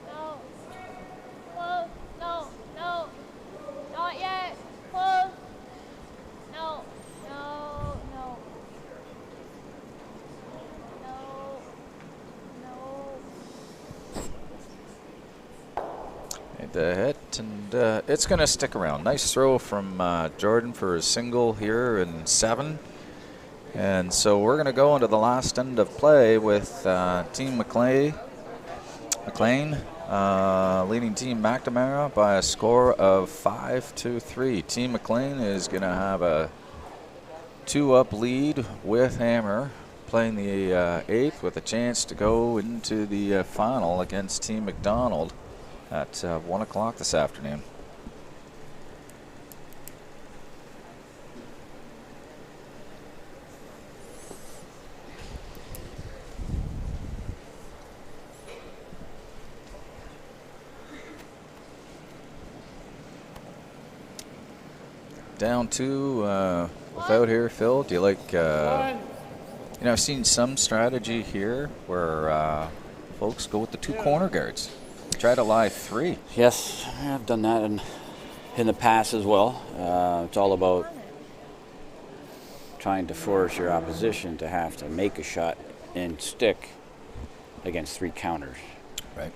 No. Close. No. No. Not yet. Close. No. No. No. No. No.
The hit, and it's going to stick around. Nice throw from Jordan for a single here in 7. And so we're going to go into the last end of play with Team McLean leading Team McNamara by a score of 5-3. Team McLean is going to have a 2-up lead with Hammer, playing the 8th with a chance to go into the final against Team McDonald at 1 o'clock this afternoon. Down 2 without here, Phil. Do you like, I've seen some strategy here where folks go with the 2 corner guards. Try to lie 3.
Yes, I've done that in the past as well. It's all about trying to force your opposition to have to make a shot and stick against 3 counters.
Right.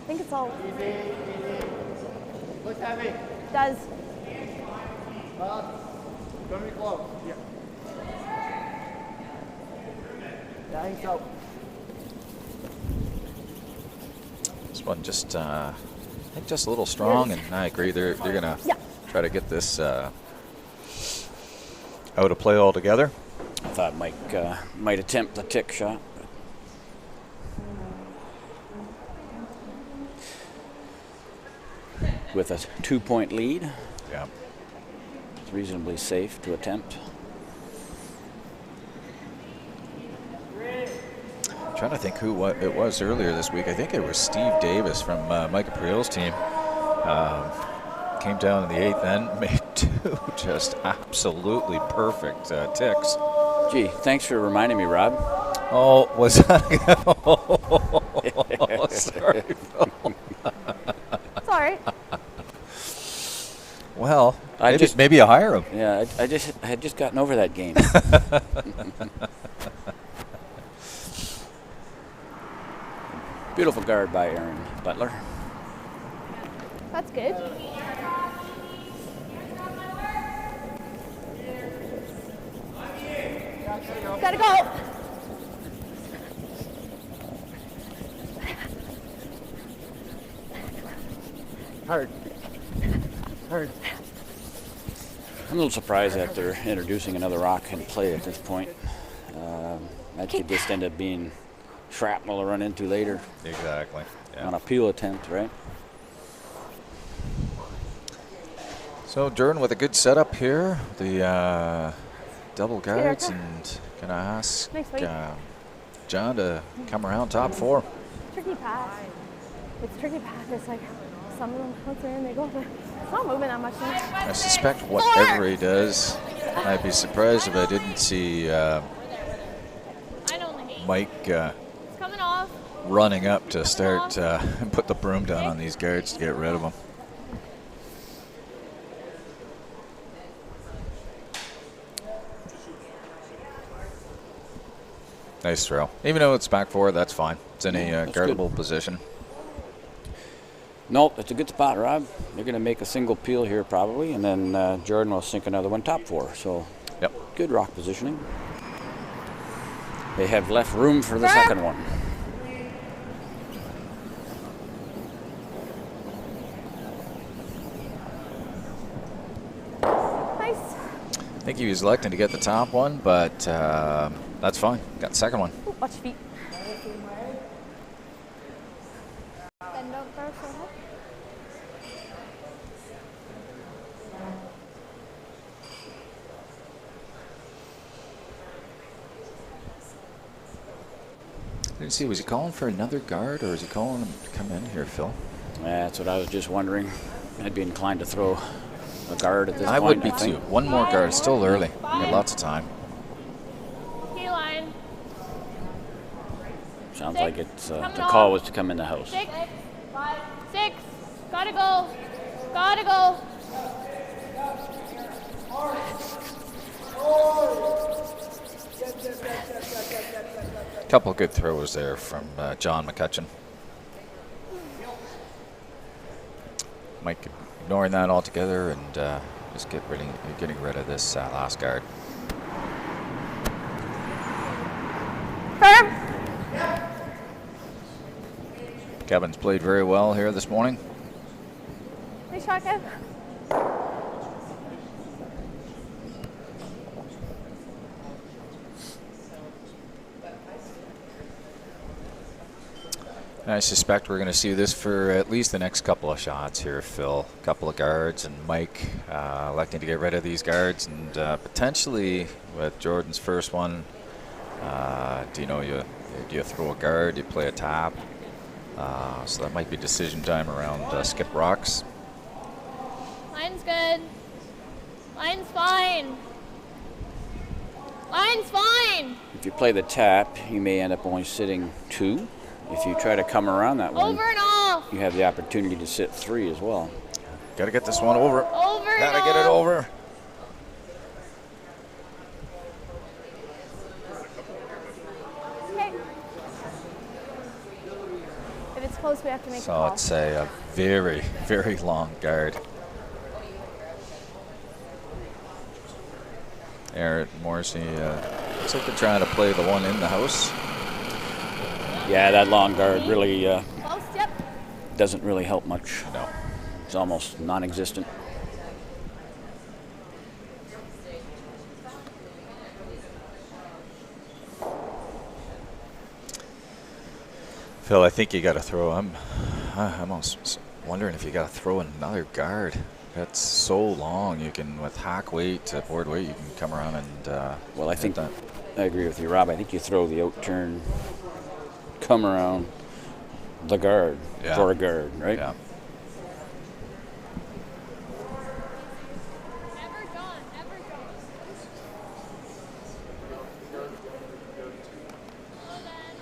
I think it's all.
Looks heavy.
Does.
Gonna be close. Yeah. Yeah, I think so.
This one just, I think just a little strong, and I agree. They're going to try to get this out of play altogether.
I thought Mike might attempt the tick shot. With a 2-point lead.
Yeah.
It's reasonably safe to attempt.
I'm trying to think who it was earlier this week. I think it was Steve Davis from Mike April's team. Came down in the 8th end, made 2 just absolutely perfect ticks.
Gee, thanks for reminding me, Rob.
Oh, was that? Oh, sorry, Phil.
It's all right.
Well, maybe you hire him.
Yeah, I had just gotten over that game. Beautiful guard by Aaron Butler.
That's good. Gotta go.
Hard. Hard.
I'm a little surprised that they're introducing another rock in play at this point. That could just end up being shrapnel to run into later.
Exactly. Yeah.
On a peel attempt, right?
So Jordan with a good setup here. The double guards, and can I ask John to come around top 4?
Tricky pass. It's tricky pass. It's like some of them, once they're in, they go. It's not moving that much.
I suspect whatever he does, I'd be surprised if I didn't see Mike
Coming off.
running up to start and put the broom down on these guards to get rid of them. Nice throw. Even though it's back 4, that's fine. It's in a guardable position.
Nope, it's a good spot, Rob. They're going to make a single peel here probably, and then Jordan will sink another one top 4. So good rock positioning. They have left room for the second one.
Nice.
think he was electing to get the top one, but that's fine. Got the second one.
Ooh, watch your feet. Then don't throw so hard.
I didn't see. Was he calling for another guard, or is he calling him to come in here, Phil?
That's what I was just wondering. I'd be inclined to throw a guard at this
I
point.
would be too. One more guard. It's still early. We got lots of time.
Key line.
Sounds
6.
like it's the
Coming
call
off.
was to come in the house.
6. 6. Gotta go. Gotta go.
Couple of good throws there from John McCutcheon. Mike ignoring that altogether and just getting rid of this last guard.
Firm.
Kevin's played very well here this morning.
Nice shot, Kev.
I suspect we're going to see this for at least the next couple of shots here, Phil. A couple of guards, and Mike electing to get rid of these guards, and potentially with Jordan's first one, do you throw a guard, do you play a tap? So that might be decision time around skip rocks.
Line's good. Line's fine. Line's fine.
If you play the tap, you may end up only sitting 2. If you try to come around that one,
Over and off.
you have the opportunity to sit 3 as well.
Got to get this one over.
Over and
Got to
off.
get it over.
Okay. If it's close, we have to make a
So
call.
it's a very, very long guard. Eric Morrissey looks like they're trying to play the one in the house.
Yeah, that long guard really
Close, yep.
doesn't really help much.
No.
It's almost non-existent.
Phil, I think you got to throw. I'm almost wondering if you got to throw another guard. That's so long. You can, with hack weight, board weight, you can come around and.
Well, I
hit
think
that.
I agree with you, Rob. I think you throw the out turn, come around the guard for a guard, right?
Yeah.
Never done. Never done. Well then.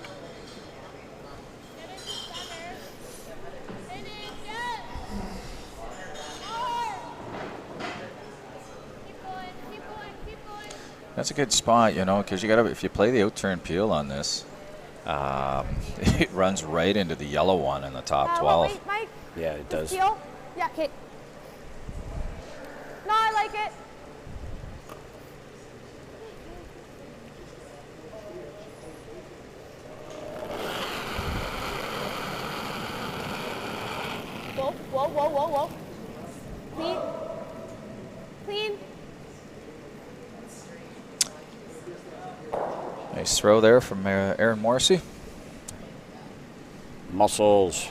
Get it to center. Finish it. More. Keep going. Keep going. Keep going.
That's a good spot, because you got to. If you play the out turn peel on this, it runs right into the yellow one in the top 12.
Wait, Mike.
Yeah, it does.
Heel. Yeah, okay. No, I like it. Whoa, whoa, whoa, whoa, whoa. Clean. Clean.
Nice throw there from Aaron Morrissey.
Muscles.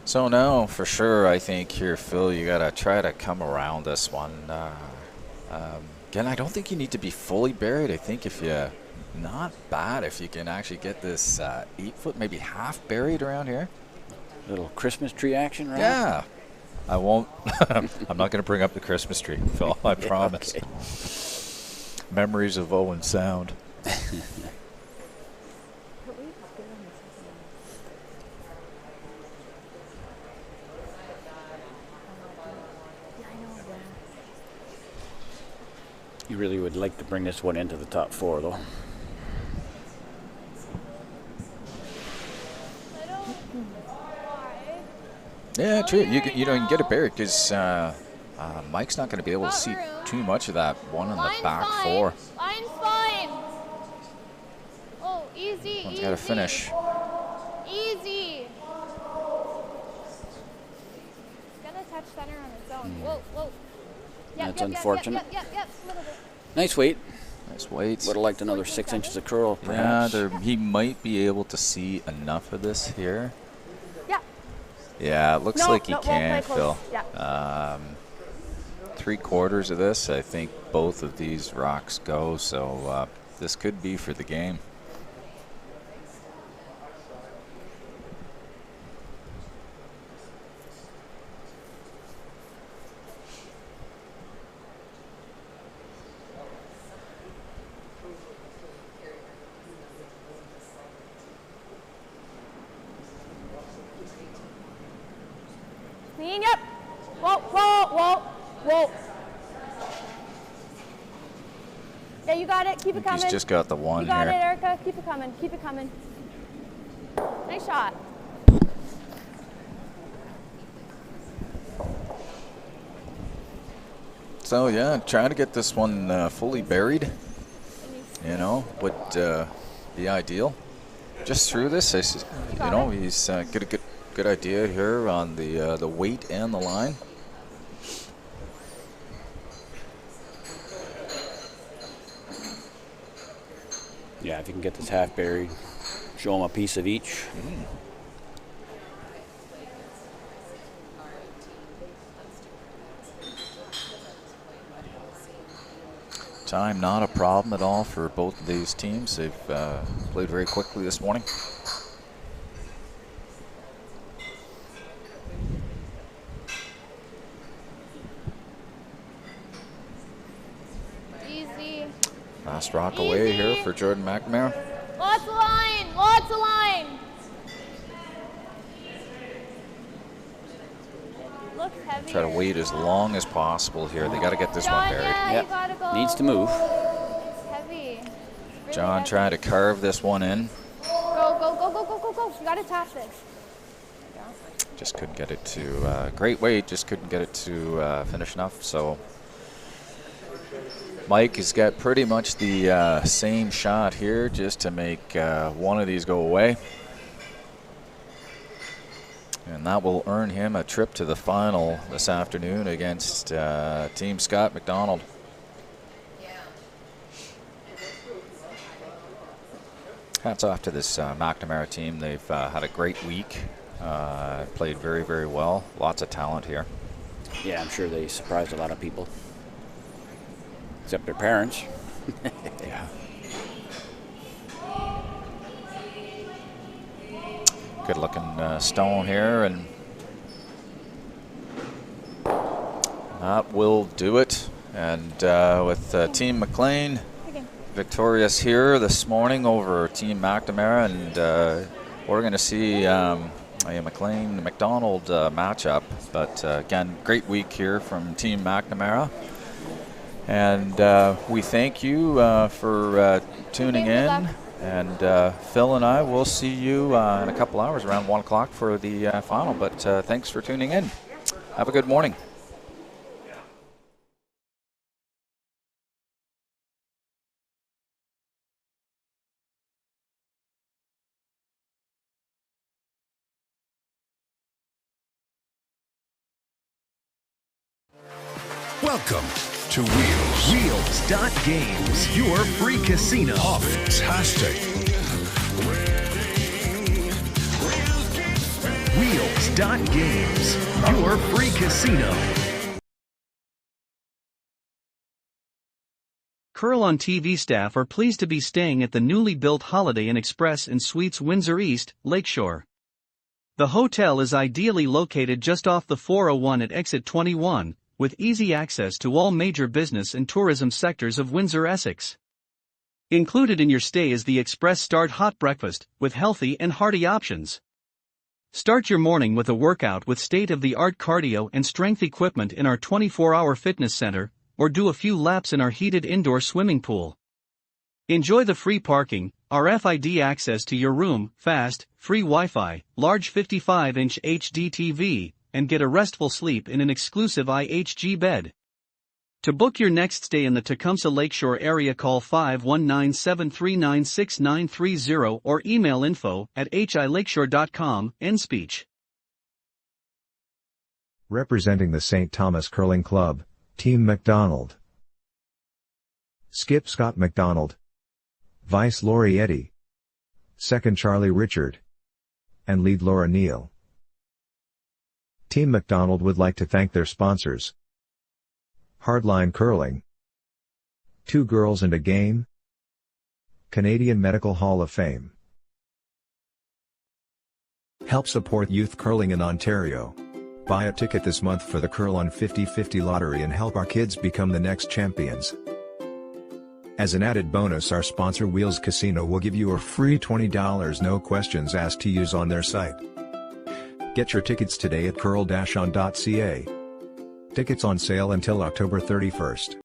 So now, for sure, I think here, Phil, you got to try to come around this one. Again, I don't think you need to be fully buried. I think if you, not bad if you can actually get this 8 foot, maybe half buried around here.
Little Christmas tree action, right?
Yeah. I won't. I'm not going to bring up the Christmas tree, Phil. I promise.
Okay.
Memories of Owen Sound.
You really would like to bring this one into the top 4, though.
Yeah, true. You can get it buried because Mike's not going to be able to see too much of that one in the back 4.
Line's fine. Oh, easy.
One's got to finish.
Easy.
Gonna touch
center on its own. Whoa, whoa.
That's unfortunate.
Yep, a little bit.
Nice weight.
Nice weight.
Would have liked another 6 inches of curl,
Yeah,
perhaps.
he might be able to see enough of this here.
Yeah.
Yeah, it looks like he
won't play
can,
close.
Phil.
Yeah.
3/4 of this, I think both of these rocks go, so this could be for the game.
Clean, yep. Whoa, whoa, whoa, whoa. Yeah, you got it. Keep it coming.
He's just got the one
You got
here.
it, Erica. Keep it coming. Keep it coming. Nice shot.
So yeah, trying to get this one fully buried, you know, would be ideal. Just through this, he's got a good idea here on the weight and the line.
Yeah, if you can get this half buried, show them a piece of each.
Time not a problem at all for both of these teams. They've played very quickly this morning.
Easy.
Last rock away here for Jordan McNamara.
Lots of line. Lots of line. Looks heavy.
Try to wait as long as possible here. They got to get this one buried.
Yeah,
Yep.
you gotta go.
Needs to move.
It's heavy. Really
John
heavy.
trying to carve this one in.
Go, go, go, go, go, go, go. You gotta tap this.
Just couldn't get it to, great weight, just couldn't get it to finish enough. So Mike has got pretty much the same shot here just to make one of these go away. And that will earn him a trip to the final this afternoon against Team Scott McDonald. Hats off to this McNamara team. They've had a great week. Played very, very well. Lots of talent here.
Yeah, I'm sure they surprised a lot of people. Except their parents.
Yeah. Good looking stone here, and that will do it. And with Team McLean victorious here this morning over Team McNamara, and we're going to see a McLean-McDonald matchup. But again, great week here from Team McNamara. And we thank you for tuning in. And Phil and I will see you in a couple hours around 1 o'clock for the final. But thanks for tuning in. Have a good morning.
Welcome to Wheels.
Wheels.games, your free casino.
Fantastic.
Wheels.games, your free casino. Curl on TV staff are pleased to be staying at the newly built Holiday Inn Express and Suites Windsor East, Lakeshore. The hotel is ideally located just off the 401 at exit 21, with easy access to all major business and tourism sectors of Windsor, Essex. Included in your stay is the Express Start hot breakfast, with healthy and hearty options. Start your morning with a workout with state-of-the-art cardio and strength equipment in our 24-hour fitness center, or do a few laps in our heated indoor swimming pool. Enjoy the free parking, RFID access to your room, fast, free Wi-Fi, large 55-inch HD TV, and get a restful sleep in an exclusive IHG bed. To book your next stay in the Tecumseh Lakeshore area, call 519-739-6930 or email info@hilakeshore.com. End speech.
Representing the St. Thomas Curling Club, Team McDonald. Skip Scott McDonald. Vice Lori Eddy. Second Charlie Richard. And lead Laura Neal. Team McDonald would like to thank their sponsors. Hardline Curling. Two Girls and a Game. Canadian Medical Hall of Fame. Help support youth curling in Ontario. Buy a ticket this month for the Curl on 50/50 lottery and help our kids become the next champions. As an added bonus, our sponsor Wheels Casino will give you a free $20 no questions asked to use on their site. Get your tickets today at curl-on.ca. Tickets on sale until October 31st.